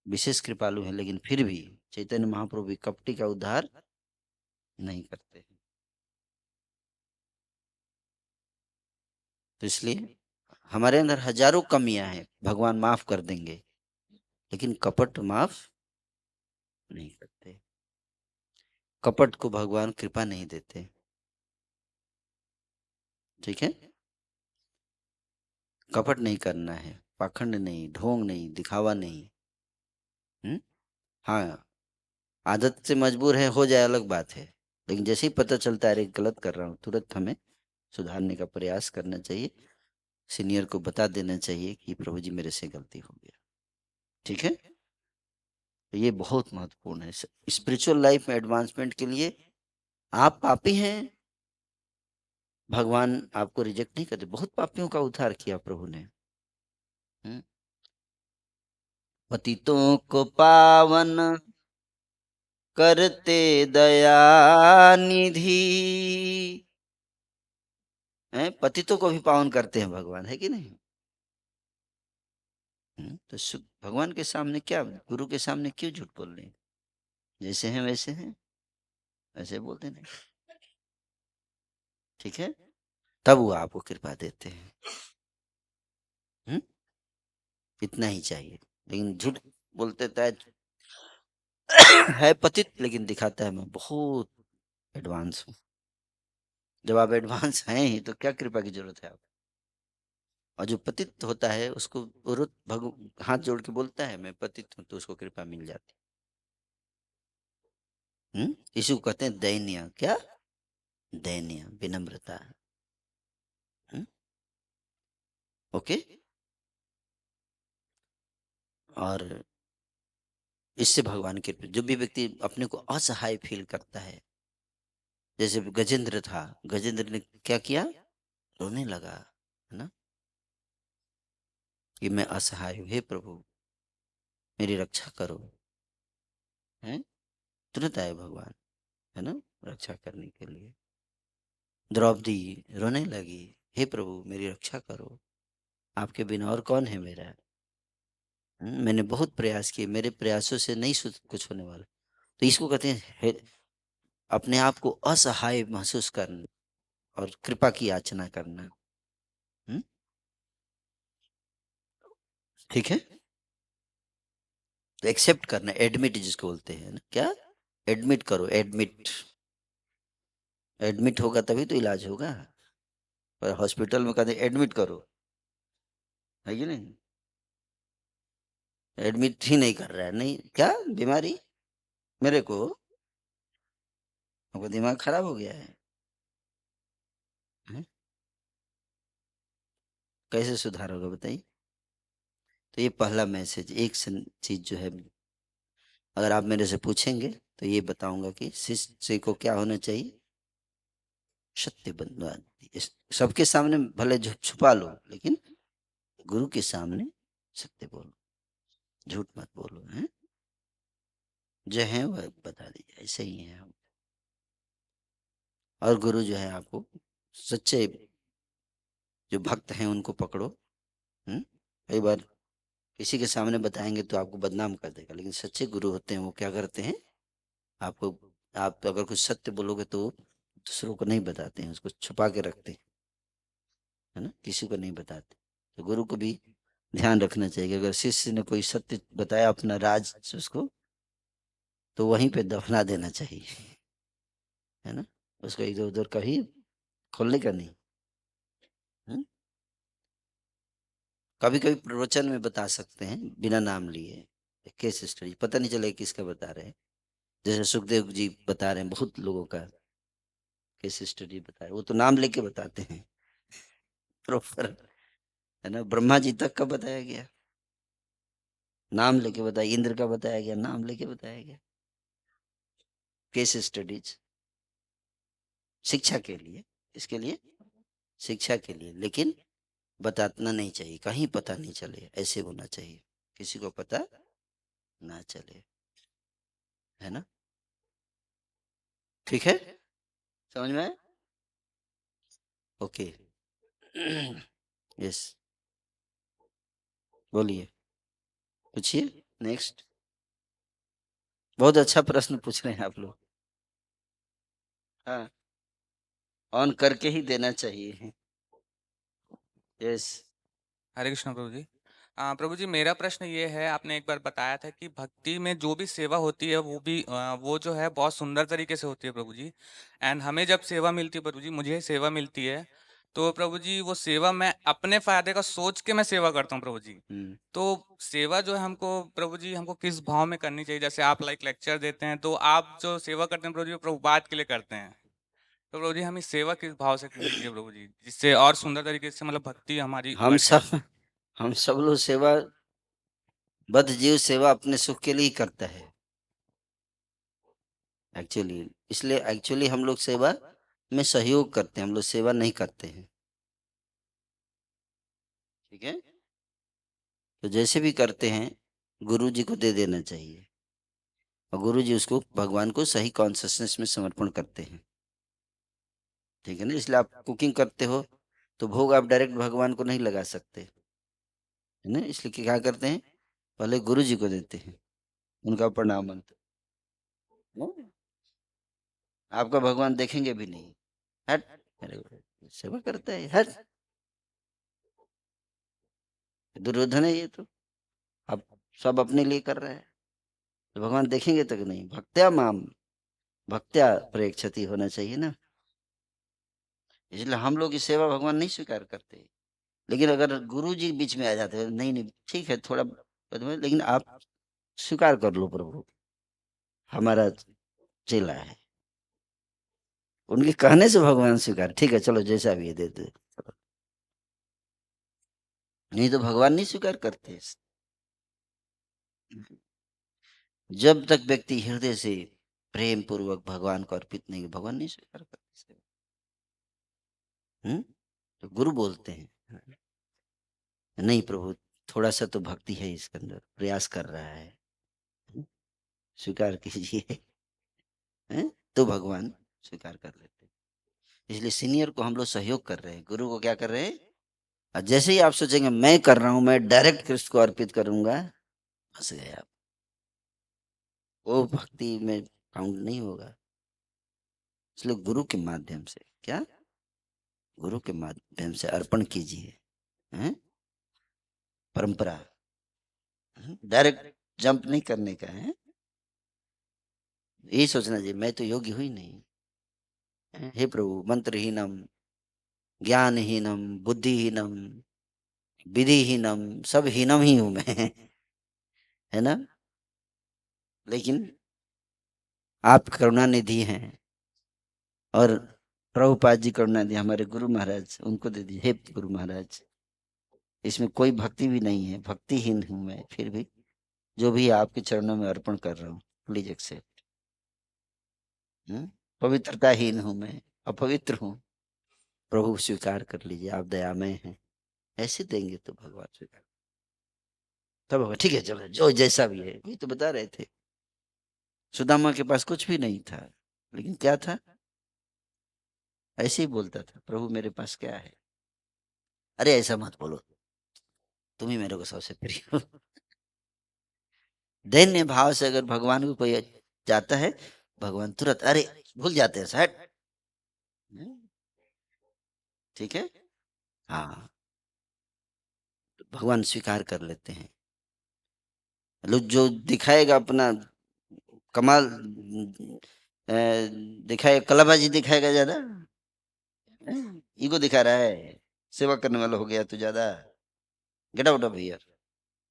विशेष कृपालु है, लेकिन फिर भी चैतन्य महाप्रभु भी कपटी का उद्धार नहीं करते हैं। तो इसलिए हमारे अंदर हजारों कमियां हैं, भगवान माफ कर देंगे, लेकिन कपट माफ नहीं करते। कपट को भगवान कृपा नहीं देते। ठीक है, कपट नहीं करना है, पाखंड नहीं, ढोंग नहीं, दिखावा नहीं। हाँ, आदत से मजबूर है, हो जाए अलग बात है, लेकिन जैसे ही पता चलता है अरे गलत कर रहा हूँ, तुरंत हमें सुधारने का प्रयास करना चाहिए, सीनियर को बता देना चाहिए कि प्रभु जी मेरे से गलती हो गया। ठीक है, तो ये बहुत महत्वपूर्ण है स्पिरिचुअल लाइफ में एडवांसमेंट के लिए। आप पापी हैं, भगवान आपको रिजेक्ट नहीं करते, बहुत पापियों का उद्धार किया प्रभु ने। पतितों को पावन करते दया निधि, पतितों को भी पावन करते हैं भगवान, है कि नहीं? तो भगवान के सामने क्या, गुरु के सामने क्यों झूठ बोल रहे हैं? जैसे हैं वैसे हैं, ऐसे बोलते नहीं। ठीक है, तब वो आपको कृपा देते हैं। इतना ही चाहिए, लेकिन झूठ बोलते है पतित, लेकिन दिखाता है मैं बहुत एडवांस हूँ। जब आप एडवांस हैं ही तो क्या कृपा की जरूरत है आप? और जो पतित होता है उसको हाथ जोड़ के बोलता है मैं पतित हूँ, तो उसको कृपा मिल जाती। इसी को कहते हैं दयनीय। क्या? दयनीय, विनम्रता। ओके, और इससे भगवान के, जो भी व्यक्ति अपने को असहाय फील करता है, जैसे गजेंद्र था, गजेंद्र ने क्या किया? रोने लगा, है ना, कि मैं असहाय हूं, हे प्रभु मेरी रक्षा करो। हैं, तुरंत आए भगवान, है ना, रक्षा करने के लिए। द्रौपदी रोने लगी, हे प्रभु मेरी रक्षा करो, आपके बिना और कौन है मेरा? मैंने बहुत प्रयास किए, मेरे प्रयासों से नहीं कुछ होने वाला। तो इसको कहते हैं अपने आप को असहाय महसूस करना और कृपा की याचना करना। ठीक है, तो एक्सेप्ट करना, एडमिट जिसको बोलते हैं ना, क्या? एडमिट करो, एडमिट। एडमिट होगा तभी तो इलाज होगा, पर हॉस्पिटल में कहते एडमिट करो, है कि नहीं? एडमिट ही नहीं कर रहा है, नहीं क्या बीमारी मेरे को, आपका दिमाग खराब हो गया है? हैं? कैसे सुधार होगा बताइए? तो ये पहला मैसेज। एक चीज जो है, अगर आप मेरे से पूछेंगे तो ये बताऊंगा कि शिष्य को क्या होना चाहिए, सत्य बनवा। सबके सामने भले छुपा लो, लेकिन गुरु के सामने सत्य बोलो, झूठ मत बोलो, हैं? जो है वह बता दीजिए, ऐसे ही है हम। और गुरु जो है आपको सच्चे जो भक्त हैं उनको पकड़ो। कई बार किसी के सामने बताएंगे तो आपको बदनाम कर देगा, लेकिन सच्चे गुरु होते हैं वो क्या करते हैं, आपको, आप अगर कुछ सत्य बोलोगे तो दूसरों को नहीं बताते हैं, उसको छुपा के रखते हैं, है ना, किसी को नहीं बताते। तो गुरु को भी ध्यान रखना चाहिए कि अगर शिष्य ने कोई सत्य बताया अपना राज उसको, तो वहीं पे दफना देना चाहिए, है ना, उसको इधर उधर कहीं खोलने का नहीं। कभी कभी प्रवचन में बता सकते हैं बिना नाम लिए, केस स्टडी, पता नहीं चले किसका बता रहे हैं। जैसे सुखदेव जी बता रहे हैं, बहुत लोगों का केस स्टडी बता रहे, वो तो नाम लेके बताते हैं प्रॉपर, है ना। ब्रह्मा जी तक का बताया गया, नाम लेके बताया, इंद्र का बताया गया, नाम लेके बताया गया। केस स्टडीज शिक्षा के लिए, इसके लिए शिक्षा के लिए, लेकिन बताना नहीं चाहिए, कहीं पता नहीं चले, ऐसे होना चाहिए, किसी को पता ना चले, है ना। ठीक है, समझ में आया? ओके। यस, बोलिए, पूछिए नेक्स्ट। बहुत अच्छा प्रश्न पूछ रहे हैं आप लोग। हाँ, ऑन करके ही देना चाहिए। यस। हरे कृष्ण प्रभु जी। प्रभु जी, मेरा प्रश्न ये है, आपने एक बार बताया था कि भक्ति में जो भी सेवा होती है वो भी वो जो है बहुत सुंदर तरीके से होती है प्रभु जी। एंड हमें जब सेवा मिलती है प्रभु जी, मुझे सेवा मिलती है, तो प्रभु जी वो सेवा मैं अपने फायदे का सोच के मैं सेवा करता हूँ प्रभु जी। तो सेवा जो है हमको प्रभु जी, हमको किस भाव में करनी चाहिए? जैसे आप लाइक लेक्चर देते हैं, तो आप जो सेवा करते हैं प्रभु जी वो प्रभुपाद के लिए करते हैं, तो प्रभु जी हमें सेवा किस भाव से करनी चाहिए प्रभु जी, जिससे और सुंदर तरीके से मतलब भक्ति हमारी हम सब लोग सेवा, बद्ध जीव सेवा अपने सुख के लिए ही करता है एक्चुअली। इसलिए एक्चुअली हम लोग सेवा में सहयोग करते हैं, हम लोग सेवा नहीं करते हैं, ठीक है। तो जैसे भी करते हैं गुरु जी को दे देना चाहिए, और गुरु जी उसको भगवान को सही कॉन्सियसनेस में समर्पण करते हैं, ठीक है ना। इसलिए आप कुकिंग करते हो तो भोग आप डायरेक्ट भगवान को नहीं लगा सकते, है ना। इसलिए क्या करते हैं, पहले गुरु जी को देते हैं, उनका प्रणाम मंत्र, आपका भगवान देखेंगे भी नहीं, हट, अरे सेवा करता है, हट, दुर्योधन है ये तो, अब सब अपने लिए कर रहे हैं, तो भगवान देखेंगे तक नहीं। भक्त्या माम भक्त्या प्रेक्षति होना चाहिए ना। इसलिए हम लोग की सेवा भगवान नहीं स्वीकार करते, लेकिन अगर गुरु जी बीच में आ जाते हैं, नहीं नहीं ठीक है थोड़ा, लेकिन आप स्वीकार कर लो प्रभु हमारा चेला है, उनके कहने से भगवान स्वीकार, ठीक है चलो जैसा भी है दे दे, नहीं तो भगवान नहीं स्वीकार करते। जब तक व्यक्ति हृदय से प्रेम पूर्वक भगवान को अर्पित नहीं, भगवान नहीं स्वीकार करते। तो गुरु बोलते हैं नहीं प्रभु, थोड़ा सा तो भक्ति है इसके अंदर, प्रयास कर रहा है, स्वीकार कीजिए, तो भगवान स्वीकार कर लेते हैं। इसलिए सीनियर को हम लोग सहयोग कर रहे हैं, गुरु को क्या कर रहे हैं। और जैसे ही आप सोचेंगे मैं कर रहा हूं, मैं डायरेक्ट कृष्ण को अर्पित करूंगा, फंस गए आप, वो भक्ति में काउंट नहीं होगा। इसलिए गुरु के माध्यम से, क्या, गुरु के माध्यम से अर्पण कीजिए, परंपरा, डायरेक्ट जंप नहीं करने का है। यही सोचना चाहिए मैं तो योग्य हुई नहीं, हे प्रभु मंत्रहीनम ज्ञानहीनम बुद्धिहीनम विधिहीनम, सब हीनम ही हूं मैं, है ना। लेकिन आप करुणा निधि हैं, और प्रभुपाद जी करुणा निधि, हमारे गुरु महाराज, उनको दे दीजिए, हे गुरु महाराज इसमें कोई भक्ति भी नहीं है, भक्तिहीन हूं मैं, फिर भी जो भी आपके चरणों में अर्पण कर रहा हूँ, प्लीज एक्सेप्ट। पवित्रताहीन हूं मैं, अपवित्र हूँ, प्रभु स्वीकार कर लीजिए, आप दयामय हैं। ऐसे देंगे तो भगवान स्वीकार, तब होगा ठीक है, चलो जो जैसा भी है। वही तो बता रहे थे, सुदामा के पास कुछ भी नहीं था, लेकिन क्या था, ऐसे ही बोलता था, प्रभु मेरे पास क्या है। अरे ऐसा मत बोलो, तुम ही मेरे को सबसे प्रिय हो। दैन्य भाव से अगर भगवान को कोई जाता है, भगवान तुरंत अरे भूल जाते हैं शायद। ठीक है, हाँ, भगवान स्वीकार कर लेते हैं। लो जो दिखाएगा अपना कमाल, दिखाएगा, कलाबाजी दिखाएगा ज्यादा, ईगो दिखा रहा है, सेवा करने वाला हो गया तो ज्यादा, गेट आउट ऑफ हियर,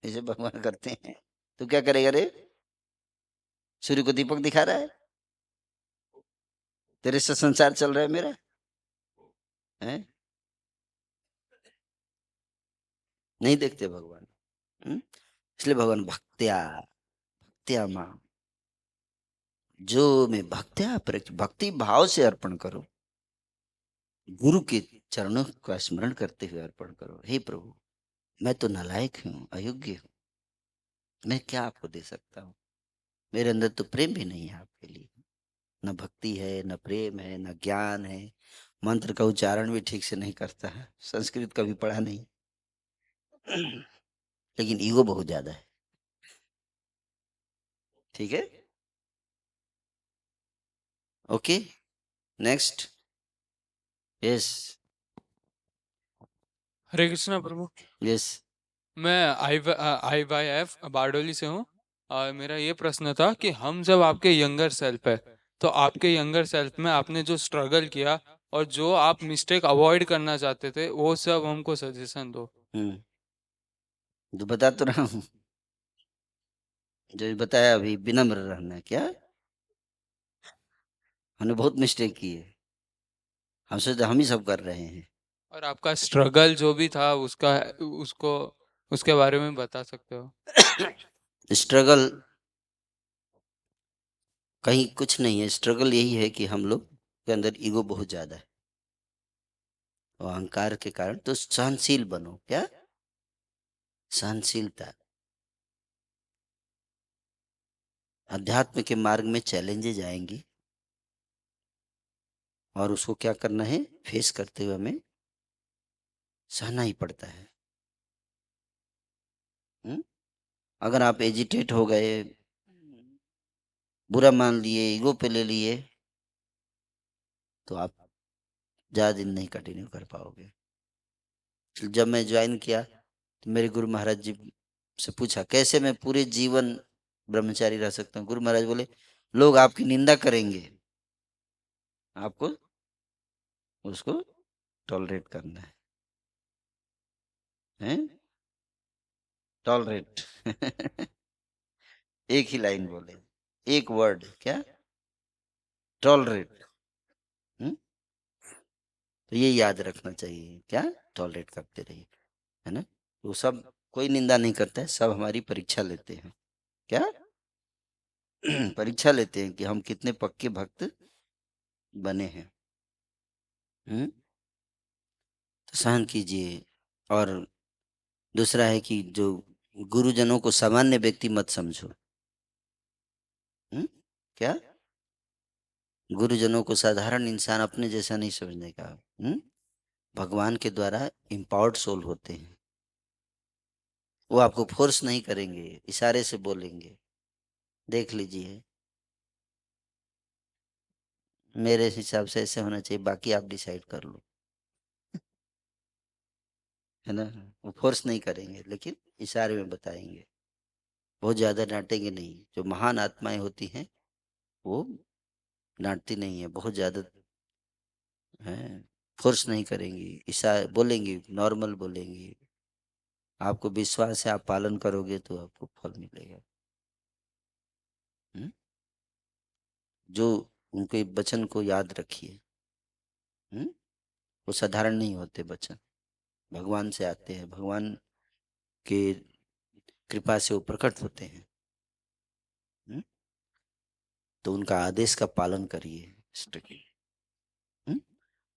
ऐसे भगवान करते हैं। तो क्या करेगा रे, सूर्य को दीपक दिखा रहा है, तेरे से संसार चल रहा है मेरा, है? नहीं देखते भगवान। इसलिए भगवान भक्त्या भक्त्या मां, जो मैं भक्त्या भक्ति भाव से अर्पण करो, गुरु के चरणों का स्मरण करते हुए अर्पण करो। हे प्रभु, मैं तो नालायक हूँ, अयोग्य हूँ, मैं क्या आपको दे सकता हूँ, मेरे अंदर तो प्रेम भी नहीं है आपके लिए, न भक्ति है, न प्रेम है, न ज्ञान है, मंत्र का उच्चारण भी ठीक से नहीं करता है, संस्कृत कभी पढ़ा नहीं, लेकिन ईगो बहुत ज्यादा है। ठीक है, ओके, नेक्स्ट, यस हरे कृष्णा प्रभु। यस, मैं IYF बारडोली से हूँ और मेरा ये प्रश्न था कि हम जब आपके यंगर सेल्फ है, तो आपके यंगर सेल्फ में आपने जो स्ट्रगल किया और जो आप मिस्टेक अवॉइड करना चाहते थे, वो सब हमको सजेशन दो। तो बता तो रहा हूँ, जो बताया अभी, विनम्र रहना। क्या, हमने बहुत मिस्टेक की है, हम सोचते हम ही सब कर रहे हैं। और आपका स्ट्रगल जो भी था उसका उसको उसके बारे में बता सकते हो? स्ट्रगल कहीं कुछ नहीं है, स्ट्रगल यही है कि हम लोग के अंदर ईगो बहुत ज्यादा है और अहंकार के कारण। तो सहनशील बनो। क्या, सहनशीलता, अध्यात्म के मार्ग में चैलेंजेज आएंगी और उसको क्या करना है, फेस करते हुए हमें सहना ही पड़ता है। अगर आप एजिटेट हो गए, बुरा मान लिए, ईगो पे ले लिए, तो आप ज्यादा दिन नहीं कंटिन्यू कर पाओगे। जब मैं ज्वाइन किया तो मेरे गुरु महाराज जी से पूछा कैसे मैं पूरे जीवन ब्रह्मचारी रह सकता हूँ। गुरु महाराज बोले, लोग आपकी निंदा करेंगे, आपको उसको टॉलरेट करना है? टॉलरेट एक ही लाइन बोले, एक वर्ड, क्या, टॉलरेट। तो ये याद रखना चाहिए, क्या, टॉलरेट करते रहिए, है ना। तो सब कोई निंदा नहीं करता है, सब हमारी परीक्षा लेते हैं। क्या परीक्षा लेते हैं कि हम कितने पक्के भक्त बने हैं। तो सहन कीजिए। और दूसरा है कि जो गुरुजनों को सामान्य व्यक्ति मत समझो। क्या, गुरुजनों को साधारण इंसान अपने जैसा नहीं समझने का। भगवान के द्वारा इम्पावर्ड सोल होते हैं, वो आपको फोर्स नहीं करेंगे, इशारे से बोलेंगे। देख लीजिए, मेरे हिसाब से ऐसे होना चाहिए, बाकी आप डिसाइड कर लो, है ना। वो फोर्स नहीं करेंगे, लेकिन इशारे में बताएंगे, बहुत ज्यादा डांटेंगे नहीं। जो महान आत्माएं होती हैं वो डांटती नहीं है बहुत ज्यादा, है, फोर्स नहीं करेंगी, इशारे बोलेंगी, नॉर्मल बोलेंगी। आपको विश्वास है, आप पालन करोगे तो आपको फल मिलेगा। जो उनके वचन को याद रखिए, वो साधारण नहीं होते वचन। भगवान से आते हैं, भगवान के कृपा से वो प्रकट होते हैं। हम्म? तो उनका आदेश का पालन करिए स्ट्रिक्टली,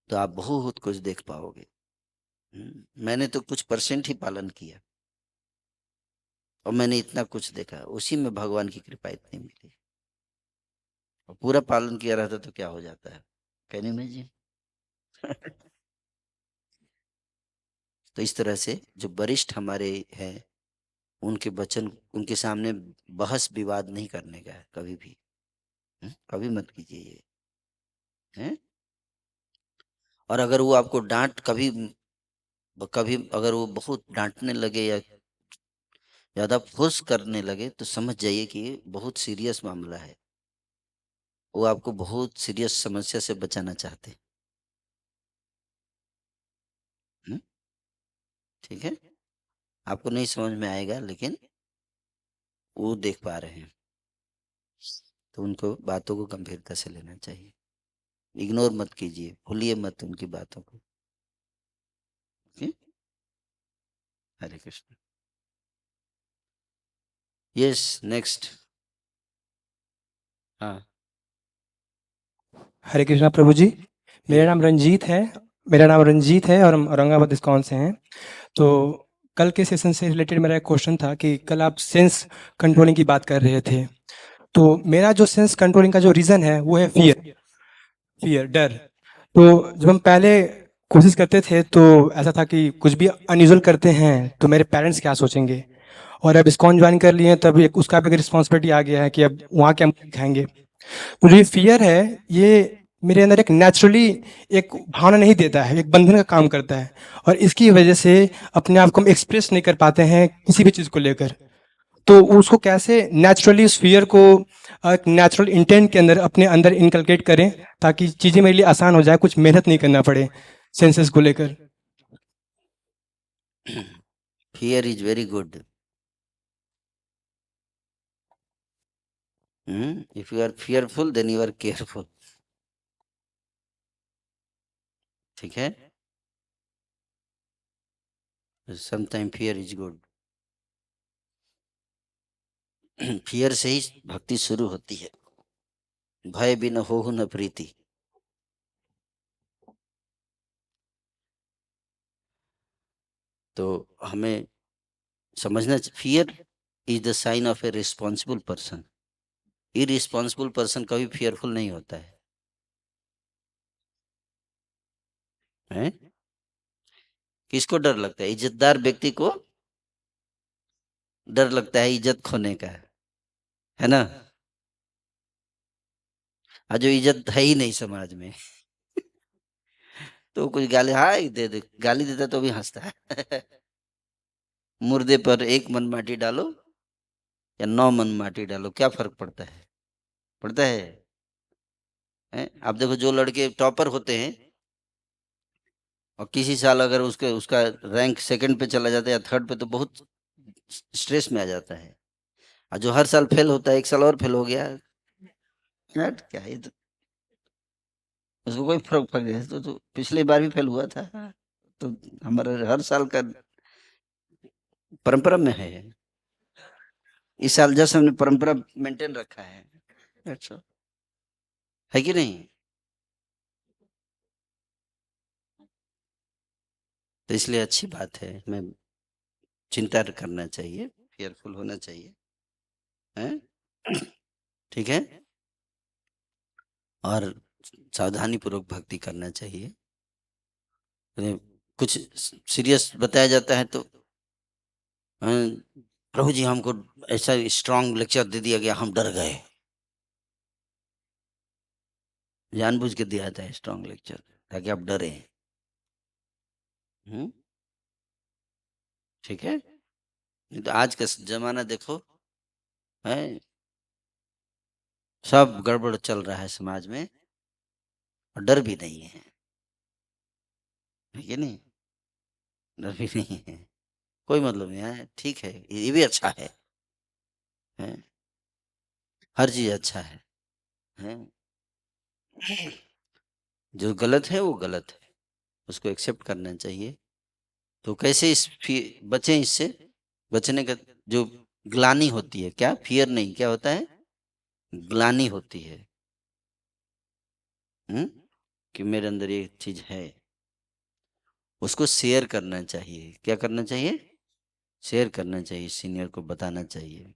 तो आप बहुत कुछ देख पाओगे। मैंने तो कुछ परसेंट ही पालन किया और मैंने इतना कुछ देखा, उसी में भगवान की कृपा इतनी मिली। और पूरा पालन किया रहता तो क्या हो जाता है, कहने में जी। तो इस तरह से जो वरिष्ठ हमारे हैं, उनके वचन, उनके सामने बहस विवाद नहीं करने का है कभी भी। कभी मत कीजिए ये, हैं? और अगर वो आपको डांट कभी कभी अगर वो बहुत डांटने लगे या ज्यादा फोर्स करने लगे, तो समझ जाइए कि ये बहुत सीरियस मामला है। वो आपको बहुत सीरियस समस्या से बचाना चाहते हैं। ठीक है, आपको नहीं समझ में आएगा, लेकिन वो देख पा रहे हैं, तो उनको बातों को गंभीरता से लेना चाहिए। इग्नोर मत कीजिए, भूलिए मत उनकी बातों को। Okay, Hare Krishna. Yes, next. हाँ, हरे कृष्णा प्रभु जी, मेरा नाम रंजीत है और हम औरंगाबाद इस्कॉन से हैं। तो कल के सेशन से रिलेटेड मेरा एक क्वेश्चन था कि कल आप सेंस कंट्रोलिंग की बात कर रहे थे। तो मेरा जो सेंस कंट्रोलिंग का जो रीज़न है वो है डर। तो जब हम पहले कोशिश करते थे तो ऐसा था कि कुछ भी अनयूजुअल करते हैं तो मेरे पेरेंट्स क्या सोचेंगे, और अब इस्कॉन ज्वाइन कर लिए हैं तब एक उसका भी एक रिस्पॉन्सिबिलिटी आ गया है कि अब वहाँ क्या खाएंगे। तो जो ये फियर है, ये मेरे अंदर एक नेचुरली एक भावना नहीं देता है, एक बंधन का काम करता है, और इसकी वजह से अपने आप को हम एक्सप्रेस नहीं कर पाते हैं किसी भी चीज़ को लेकर। तो उसको कैसे नेचुरली उस फियर को एक नेचुरल इंटेंट के अंदर अपने अंदर इनकलकेट करें ताकि चीज़ें मेरे लिए आसान हो जाए, कुछ मेहनत नहीं करना पड़े सेंसेस को लेकर। Fear is very good. If you are fearful then you are careful. ठीक है, sometime fear is good. Fear से ही भक्ति शुरू होती है। भय बिन होहु न प्रीति। तो हमें समझना, fear is the sign of a responsible person. Irresponsible person कभी फियरफुल नहीं होता है? किसको डर लगता है? इज्जतदार व्यक्ति को डर लगता है इज्जत खोने का, है ना? आज जो इज्जत है ही नहीं समाज में तो कुछ गाली, हाँ दे दे, गाली देता तो भी हंसता है। मुर्दे पर एक मन माटी डालो या 9 मन माटी डालो, क्या फर्क पड़ता है? पड़ता है, हैं? आप देखो जो लड़के टॉपर होते हैं और किसी साल अगर उसके उसका रैंक सेकंड पे चला जाता है या थर्ड पे, तो बहुत स्ट्रेस में आ जाता है। और जो हर साल फेल होता है, एक साल और फेल हो गया, यार क्या है, तो उसको कोई फर्क पड़ गया तो पिछली बार भी फेल हुआ था। तो हमारा हर साल का परंपरा में है। इस साल जैसे हमने परंपरा मेंटेन रखा है, अच्छा है कि नहीं? तो इसलिए अच्छी बात है, हमें चिंता करना चाहिए, केयरफुल होना चाहिए, हैं? ठीक है, और सावधानी पूर्वक भक्ति करना चाहिए। कुछ सीरियस बताया जाता है तो प्रभु जी हमको ऐसा स्ट्रांग लेक्चर दे दिया गया, हम डर गए। जानबूझ के दिया था स्ट्रांग लेक्चर ताकि आप डरे। ठीक है, नहीं तो आज का जमाना देखो, है सब गड़बड़ चल रहा है समाज में और डर भी नहीं है कि नहीं? डर भी नहीं है, कोई मतलब नहीं है। ठीक है, ये भी अच्छा है? हर चीज अच्छा है? जो गलत है वो गलत है, उसको एक्सेप्ट करना चाहिए। तो कैसे बचें इससे? बचने का जो ग्लानि होती है, क्या फियर नहीं, क्या होता है, ग्लानि होती है। कि मेरे अंदर ये चीज है, उसको शेयर करना चाहिए। क्या करना चाहिए? शेयर करना चाहिए, सीनियर को बताना चाहिए।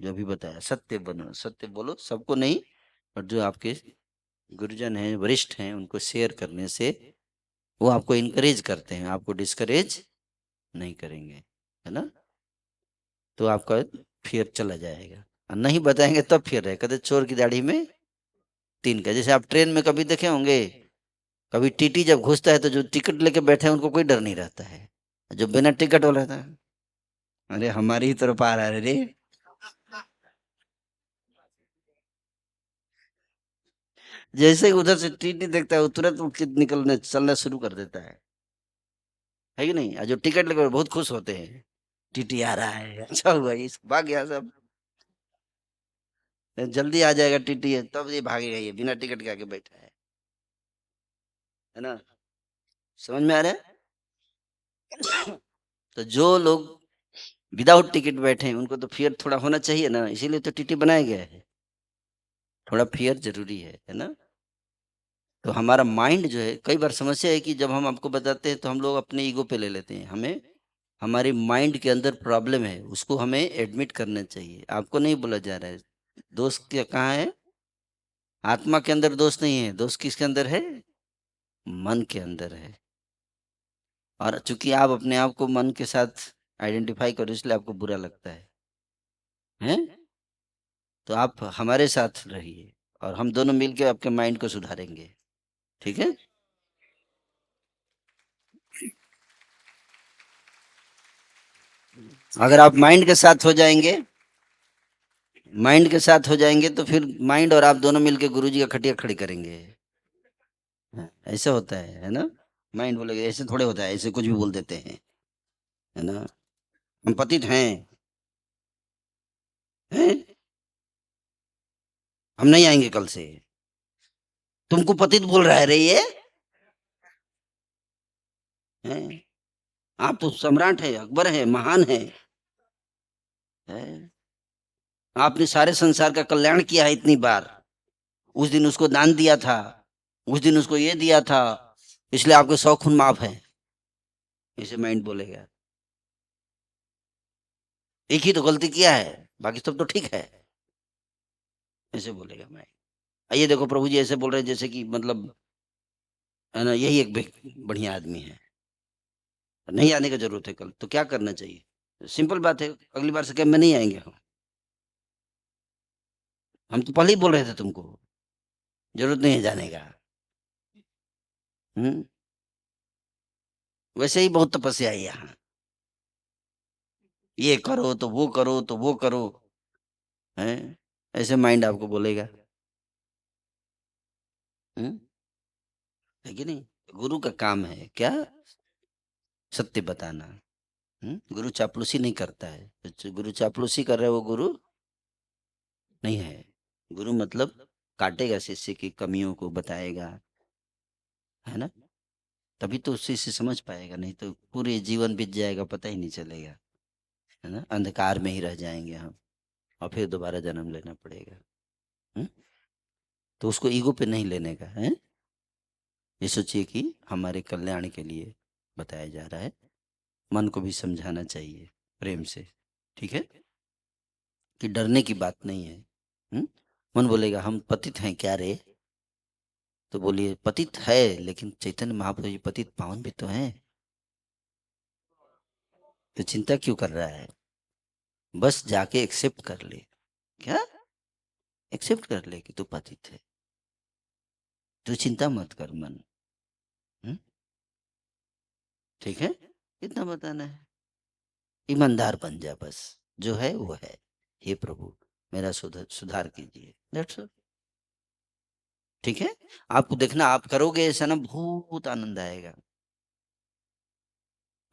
जो भी बताया, सत्य बनो, सत्य बोलो, सबको नहीं, और जो आपके गुरुजन हैं, वरिष्ठ हैं, उनको शेयर करने से वो आपको इनकरेज करते हैं, आपको डिस्करेज नहीं करेंगे, है ना? तो आपका फियर चला जाएगा। और नहीं बताएंगे तब फिर रहे, कहते चोर की दाढ़ी में तीन का। जैसे आप ट्रेन में कभी देखे होंगे, कभी टीटी जब घुसता है तो जो टिकट लेके बैठे हैं उनको कोई डर नहीं रहता है, जो बिना टिकट वाला रहता है, अरे हमारी ही तरफ आ रहा है रे। जैसे ही उधर से टीटी देखता है वो तुरंत उठ के निकलने चलना शुरू कर देता है कि नहीं? और जो टिकट लेकर बहुत खुश होते हैं, टीटी आ रहा है, अच्छा हुआ, इस भाग गया सब, जल्दी आ जाएगा टीटी है, तब ये भागेगा, ये बिना टिकट के आके बैठा है ना? समझ में आ रहा है? तो जो लोग विदाउट टिकट बैठे हैं उनको तो फियर थोड़ा होना चाहिए ना, इसीलिए तो टीटी बनाया गया है। थोड़ा फियर जरूरी है ना? तो हमारा माइंड जो है, कई बार समस्या है कि जब हम आपको बताते हैं तो हम लोग अपने ईगो पे ले लेते हैं। हमें हमारी माइंड के अंदर प्रॉब्लम है, उसको हमें एडमिट करना चाहिए। आपको नहीं बोला जा रहा है दोष क्या कहाँ है, आत्मा के अंदर दोष नहीं है, दोष किसके अंदर है, मन के अंदर है। और चूंकि आप अपने आप को मन के साथ आइडेंटिफाई करो, इसलिए आपको बुरा लगता है? तो आप हमारे साथ रहिए और हम दोनों मिलकर आपके माइंड को सुधारेंगे, ठीक है? अगर आप माइंड के साथ हो जाएंगे, माइंड के साथ हो जाएंगे तो फिर माइंड और आप दोनों मिलकर गुरुजी का खटिया खड़ी करेंगे। ऐसा होता है ना? माइंड बोलेगा, ऐसे थोड़े होता है, ऐसे कुछ भी बोल देते हैं, है ना? हम पतित हैं? हम नहीं आएंगे कल से, तुमको पतित बोल रहा है रे ये, हैं? आप तो सम्राट है, अकबर है, महान है? आपने सारे संसार का कल्याण किया है इतनी बार, उस दिन उसको दान दिया था, उस दिन उसको ये दिया था, इसलिए आपके 100 खून माफ है, इसे माइंड बोलेगा। एक ही तो गलती किया है, बाकी सब तो ठीक है, ऐसे बोलेगा माइंड। आइए देखो प्रभु जी ऐसे बोल रहे हैं जैसे कि मतलब, है ना, यही एक बढ़िया आदमी है, नहीं आने का जरूरत है कल, तो क्या करना चाहिए? सिंपल बात है, अगली बार से कैंप में नहीं आएंगे हम तो पहले ही बोल रहे थे तुमको, जरूरत नहीं है जाने का। वैसे ही बहुत तपस्या है यहाँ, ये करो तो वो करो तो वो करो, है? ऐसे माइंड आपको बोलेगा, है कि नहीं? गुरु का काम है क्या? सत्य बताना। गुरु चापलूसी नहीं करता है, जो गुरु चापलूसी कर रहा है वो गुरु नहीं है। गुरु मतलब काटेगा शिष्य की कमियों को, बताएगा, है ना? तभी तो शिष्य समझ पाएगा, नहीं तो पूरे जीवन बीत जाएगा, पता ही नहीं चलेगा, है ना? अंधकार में ही रह जाएंगे हम और फिर दोबारा जन्म लेना पड़ेगा। तो उसको ईगो पे नहीं लेने का है, ये सोचिए कि हमारे कल्याण के लिए बताया जा रहा है। मन को भी समझाना चाहिए प्रेम से, ठीक है? कि डरने की बात नहीं है। मन बोलेगा हम पतित हैं क्या रे? तो बोलिए पतित है, लेकिन चैतन्य महाप्रभु जी पतित पावन भी तो हैं, तो चिंता क्यों कर रहा है? बस जाके एक्सेप्ट कर ले। क्या एक्सेप्ट कर ले कि तू पतित है, तू चिंता मत कर मन। ठीक है? इतना बताना है, ईमानदार बन जा, बस जो है वो है, हे प्रभु मेरा सुधार कीजिए, दैट्स ऑल। ठीक है? आपको देखना, आप करोगे ऐसा ना, बहुत आनंद आएगा,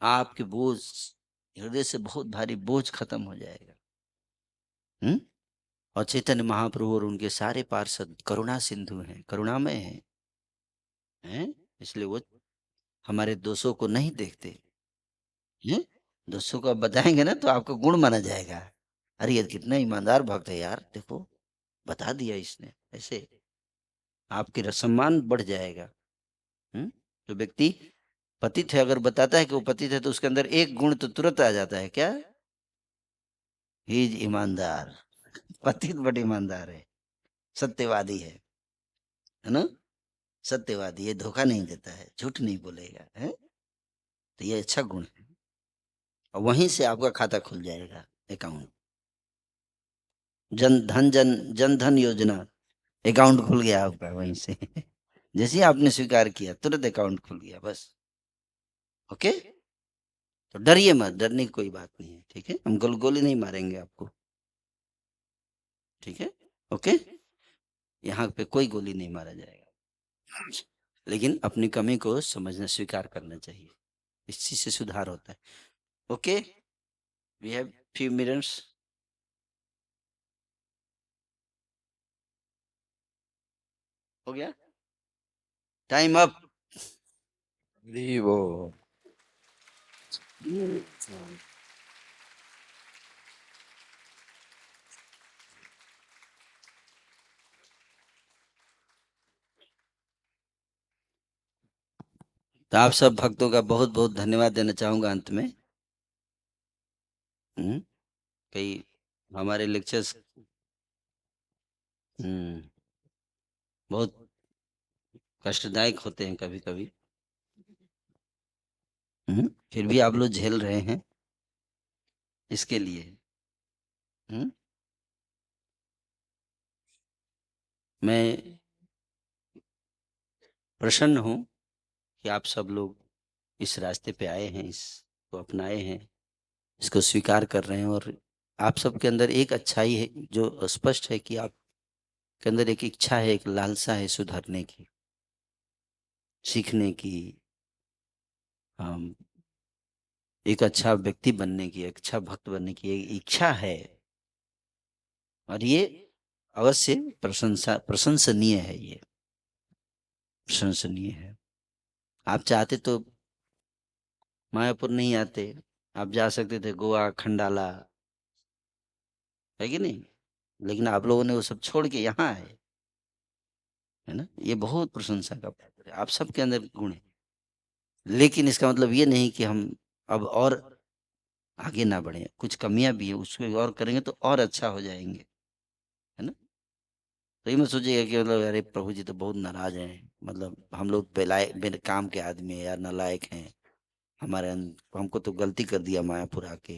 आपके बोझ, हृदय से बहुत भारी बोझ खत्म हो जाएगा। और चैतन्य महाप्रभु और उनके सारे पार्षद करुणा सिंधु हैं, करुणामय हैं? इसलिए वो हमारे दोषों को नहीं देखते, हैं? दोस्तों को आप बताएंगे ना तो आपका गुण माना जाएगा। अरे ये कितना ईमानदार भक्त है यार, देखो बता दिया इसने, ऐसे आपकी सम्मान बढ़ जाएगा। जो व्यक्ति पतित है अगर बताता है कि वो पतित है तो उसके अंदर एक गुण तो तुरंत आ जाता है, क्या? ही इज ईमानदार। पतित बड़ी ईमानदार है, सत्यवादी है ना? सत्यवादी, ये धोखा नहीं देता है, झूठ नहीं बोलेगा, है? तो ये अच्छा गुण है, और वहीं से आपका खाता खुल जाएगा, अकाउंट। जन धन योजना, अकाउंट खुल गया आपका वहीं से। जैसे ही आपने स्वीकार किया तुरंत अकाउंट खुल गया, बस। ओके, तो डरिए मत, डरने की कोई बात नहीं है, ठीक है? हम गोली नहीं मारेंगे आपको, ठीक है? ओके, यहाँ पे कोई गोली नहीं मारा जाएगा, लेकिन अपनी कमी को समझना, स्वीकार करना चाहिए, इस चीज से सुधार होता है। Okay, we have few minutes. हो गया, टाइम अप। Vivo. तो आप सब भक्तों का बहुत बहुत धन्यवाद देना चाहूंगा अंत में। कई हमारे लेक्चर्स बहुत कष्टदायक होते हैं कभी कभी, फिर भी आप लोग झेल रहे हैं, इसके लिए मैं प्रसन्न हूं कि आप सब लोग इस रास्ते पे आए हैं, इसको अपनाए हैं, इसको स्वीकार कर रहे हैं, और आप सबके अंदर एक अच्छाई है जो स्पष्ट है कि आप के अंदर एक इच्छा है, एक लालसा है सुधरने की, सीखने की, एक अच्छा व्यक्ति बनने की, एक अच्छा भक्त बनने की एक इच्छा है, और ये अवश्य प्रशंसनीय है, ये प्रशंसनीय है। आप चाहते तो मायापुर नहीं आते, आप जा सकते थे गोवा, खंडाला, है कि नहीं? लेकिन आप लोगों ने वो सब छोड़ के यहाँ आए, है ना? ये बहुत प्रशंसा का पात्र है, आप सबके अंदर गुण है, लेकिन इसका मतलब ये नहीं कि हम अब और आगे ना बढ़े, कुछ कमियां भी है, उसको और करेंगे तो और अच्छा हो जाएंगे, है ना? तो ये मत सोचिएगा कि मतलब अरे प्रभु जी तो बहुत नाराज हैं, मतलब हम लोग काम के आदमी है यार, नालायक हैं, हमको तो गलती कर दिया मायापुर आके,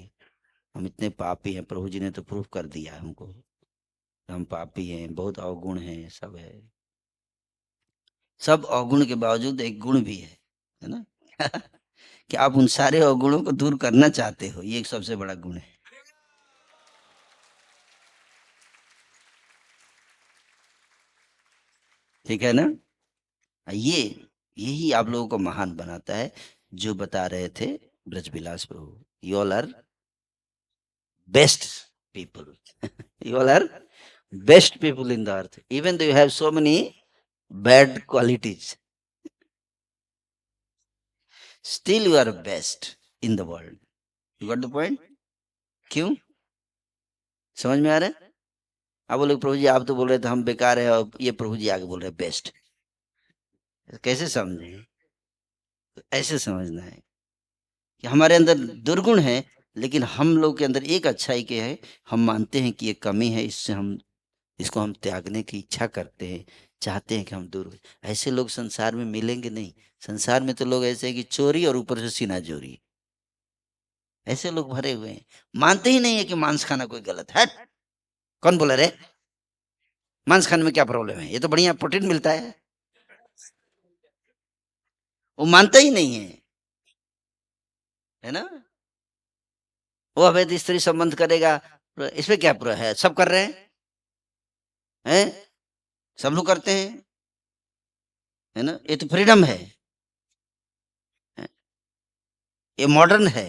हम इतने पापी हैं, प्रभु जी ने तो प्रूफ कर दिया हमको, हम पापी हैं, बहुत अवगुण हैं, सब है। सब अवगुण के बावजूद एक गुण भी है ना? कि आप उन सारे अवगुणों को दूर करना चाहते हो, ये एक सबसे बड़ा गुण है। ठीक है ना? ये यही आप लोगों को महान बनाता है, जो बता रहे थे Brajvilas Prabhu, you all are best people, you all are best people in the earth, even though you have so many bad qualities, still you are best in the world. You got the point? क्यों? समझ में आ रहा है? आप बोले प्रभु जी आप तो बोल रहे थे हम बेकार है, और ये प्रभु जी आगे बोल रहे बेस्ट, कैसे समझे? तो ऐसे समझना है कि हमारे अंदर दुर्गुण है, लेकिन हम लोग के अंदर एक अच्छाई के है, हम मानते हैं कि ये कमी है, इसको हम त्यागने की इच्छा करते हैं, चाहते हैं कि हम दूर हो। ऐसे लोग संसार में मिलेंगे नहीं, संसार में तो लोग ऐसे हैं कि चोरी और ऊपर से सीना चोरी, ऐसे लोग भरे हुए हैं, मानते ही नहीं है कि मांस खाना कोई गलत है। कौन बोला रे मांस खाने में क्या प्रॉब्लम है, ये तो बढ़िया प्रोटीन मिलता है, वो मानता ही नहीं है ना? वो अवैध स्त्री संबंध करेगा, इसमें क्या पूरा है, सब कर रहे हैं, सब लोग करते हैं, है ना? ये तो फ्रीडम है, ये मॉडर्न है,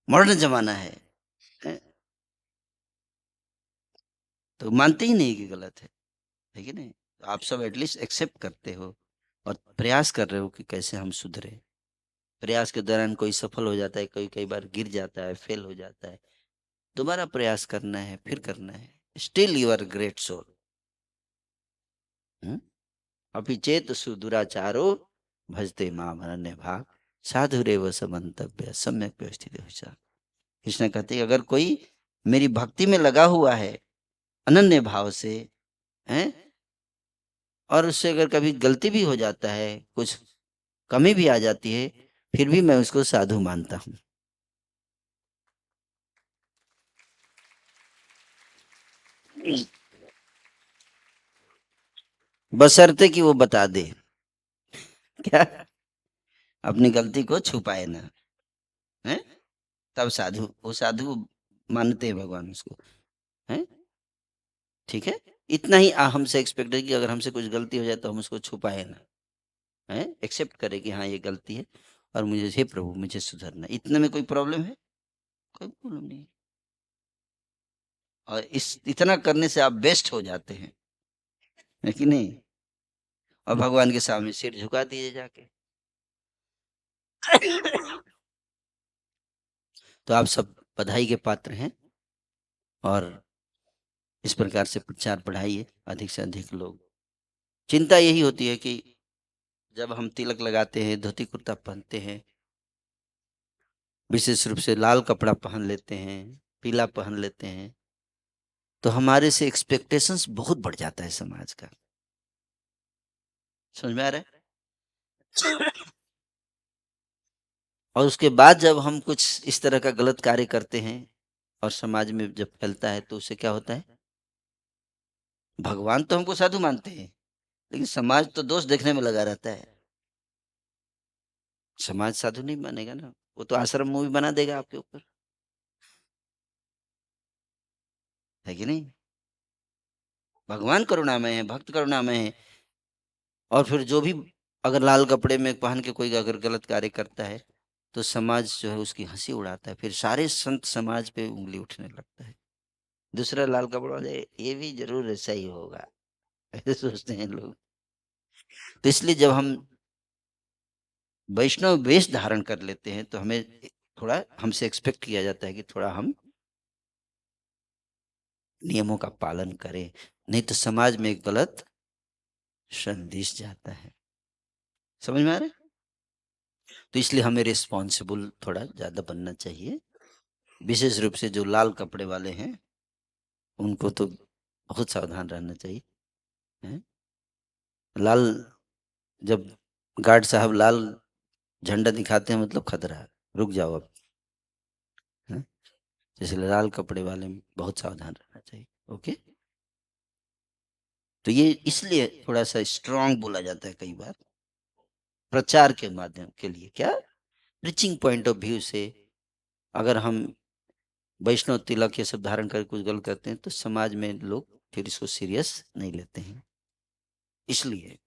मॉडर्न जमाना है, तो मानते ही नहीं कि गलत है कि नहीं? आप सब एटलीस्ट एक्सेप्ट करते हो और प्रयास कर रहे हो कि कैसे हम सुधरे, प्रयास के दौरान कोई सफल हो जाता है, कोई कई बार गिर जाता है, फेल हो जाता है, दोबारा प्रयास करना है, फिर करना है। Still you are great soul. अपि चेत सुदुराचारो भजते माम अनन्य भाग साधुरेव समन्तव्य सम्यक व्यवस्थित विचार। कृष्ण कहते हैं अगर कोई मेरी भक्ति में लगा हुआ है अनन्य भाव से, हैं, और उससे अगर कभी गलती भी हो जाता है, कुछ कमी भी आ जाती है, फिर भी मैं उसको साधु मानता हूं। बशर्ते कि वो बता दे, क्या अपनी गलती को छुपाए ना, है तब साधु, वो साधु मानते हैं भगवान उसको, है ठीक है। इतना ही हमसे एक्सपेक्ट है कि अगर हमसे कुछ गलती हो जाए तो हम उसको छुपाए ना, है एक्सेप्ट करें कि हाँ ये गलती है और मुझे, हे प्रभु मुझे सुधरना। इतने में कोई प्रॉब्लम है? कोई प्रॉब्लम नहीं। और इतना करने से आप बेस्ट हो जाते हैं, है कि नहीं? और भगवान के सामने सिर झुका दीजिए जाके। तो आप सब बधाई के पात्र हैं और इस प्रकार से प्रचार बढ़ाइए, अधिक से अधिक लोग। चिंता यही होती है कि जब हम तिलक लगाते हैं, धोती कुर्ता पहनते हैं, विशेष रूप से लाल कपड़ा पहन लेते हैं, पीला पहन लेते हैं, तो हमारे से एक्सपेक्टेशंस बहुत बढ़ जाता है समाज का। समझ में आ रहा है? और उसके बाद जब हम कुछ इस तरह का गलत कार्य करते हैं और समाज में जब फैलता है तो उससे क्या होता है? भगवान तो हमको साधु मानते हैं, लेकिन समाज तो दोष देखने में लगा रहता है। समाज साधु नहीं मानेगा ना, वो तो आश्रम मूवी बना देगा आपके ऊपर, है कि नहीं? भगवान करुणामय है, भक्त करुणामय है। और फिर जो भी अगर लाल कपड़े में पहन के कोई अगर गलत कार्य करता है तो समाज जो है उसकी हंसी उड़ाता है, फिर सारे संत समाज पे उंगली उठने लगता है। दूसरा लाल कपड़ा वाले, ये भी जरूर ऐसा ही होगा, ऐसे सोचते हैं लोग। तो इसलिए जब हम वैष्णव वेश धारण कर लेते हैं तो हमें थोड़ा, हमसे एक्सपेक्ट किया जाता है कि थोड़ा हम नियमों का पालन करें, नहीं तो समाज में एक गलत संदेश जाता है। समझ में आ रहा है? तो इसलिए हमें रिस्पॉन्सिबल थोड़ा ज्यादा बनना चाहिए। विशेष रूप से जो लाल कपड़े वाले हैं उनको तो बहुत सावधान रहना चाहिए, हैं? लाल, जब गार्ड साहब लाल झंडा दिखाते हैं मतलब खतरा है, रुक जाओ अब, हैं? इसलिए लाल कपड़े वाले में बहुत सावधान रहना चाहिए। ओके, तो ये इसलिए थोड़ा सा स्ट्रांग बोला जाता है कई बार प्रचार के माध्यम के लिए, क्या प्रीचिंग पॉइंट ऑफ व्यू से। अगर हम वैष्णव तिलक ये सब धारण कर कुछ गलत करते हैं तो समाज में लोग फिर इसको सीरियस नहीं लेते हैं, इसलिए।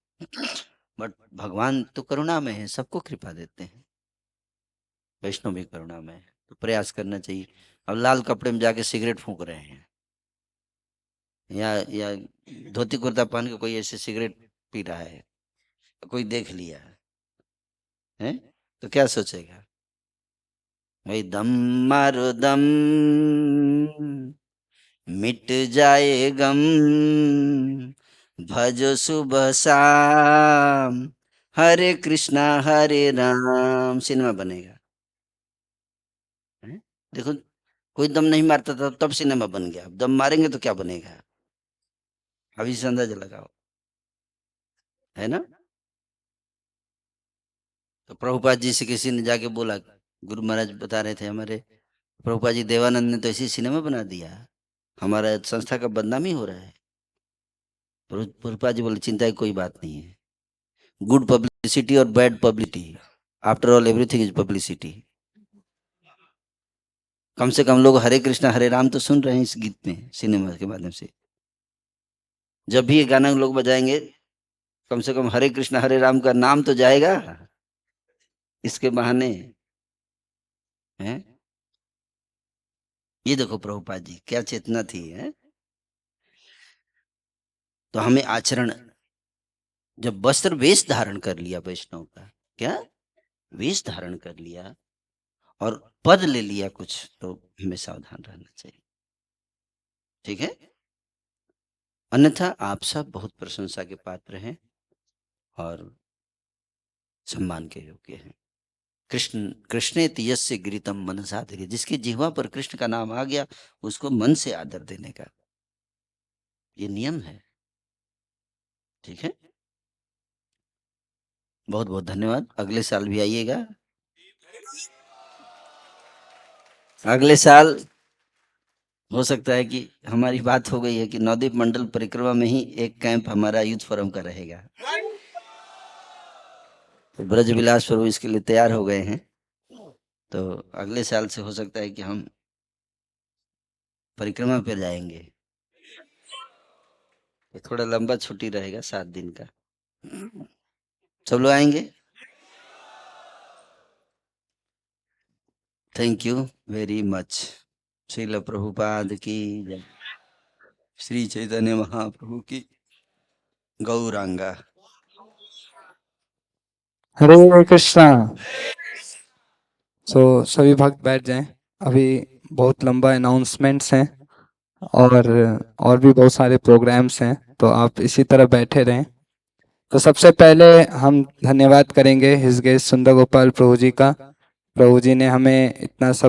बट भगवान तो करुणामय है, सबको कृपा देते हैं, वैष्णव भी करुणामय है, तो प्रयास करना चाहिए। अब लाल कपड़े में जाके सिगरेट फूंक रहे हैं या धोती कुर्ता पहन के कोई ऐसे सिगरेट पी रहा है, कोई देख लिया है तो क्या सोचेगा? भाई दम मारो दम, मिट जाए गम, भजो सुबह शाम, हरे कृष्णा हरे राम, सिनेमा बनेगा। देखो, कोई दम नहीं मारता था तब सिनेमा बन गया, अब दम मारेंगे तो क्या बनेगा? अभी से अंदाजा लगाओ, है ना? तो प्रभुपाद जी से किसी ने जाके बोला, गुरु महाराज बता रहे थे हमारे प्रभुपाद जी, देवानंद ने तो ऐसी सिनेमा बना दिया, हमारा संस्था का बदनामी हो रहा है। प्रभुपाद जी बोले, चिंता की कोई बात नहीं है, गुड पब्लिसिटी और bad publicity, after all everything is publicity. कम से कम लोग हरे कृष्णा हरे राम तो सुन रहे हैं इस गीत में, सिनेमा के माध्यम से। जब भी ये गाना लोग बजाएंगे कम से कम हरे कृष्णा हरे राम का नाम तो जाएगा इसके बहाने, हैं? ये देखो प्रभुपाद जी क्या चेतना थी, है? तो हमें आचरण, जब वस्त्र वेश धारण कर लिया वैष्णव का, क्या वेश धारण कर लिया और पद ले लिया कुछ, तो हमें सावधान रहना चाहिए। ठीक है, अन्यथा आप सब बहुत प्रशंसा के पात्र हैं और सम्मान के योग्य हैं। कृष्ण कृष्णेति यस्य गिरितम मनसा धीरे, जिसकी जिह्वा पर कृष्ण का नाम आ गया उसको मन से आदर देने का ये नियम है। ठीक है, बहुत बहुत धन्यवाद। अगले साल भी आइएगा। अगले साल हो सकता है कि हमारी बात हो गई है कि नवद्वीप मंडल परिक्रमा में ही एक कैंप हमारा यूथ फोरम का रहेगा। तो ब्रजविलास प्रभु इसके लिए तैयार हो गए हैं, तो अगले साल से हो सकता है कि हम परिक्रमा पर जाएंगे। तो थोड़ा लंबा छुट्टी रहेगा, 7 दिन का। सब लोग आएंगे। Thank you very much. Srila Prabhupada की जय। श्री चैतन्य महाप्रभु की गौरांगा। हरे कृष्णा। सभी भक्त बैठ जाएं। अभी बहुत लंबा अनाउंसमेंट्स हैं और भी बहुत सारे प्रोग्राम्स हैं, तो आप इसी तरह बैठे रहें। तो सबसे पहले हम धन्यवाद करेंगे हिज गेस्ट सुंदर गोपाल प्रभु जी का। प्रभु जी ने हमें इतना सब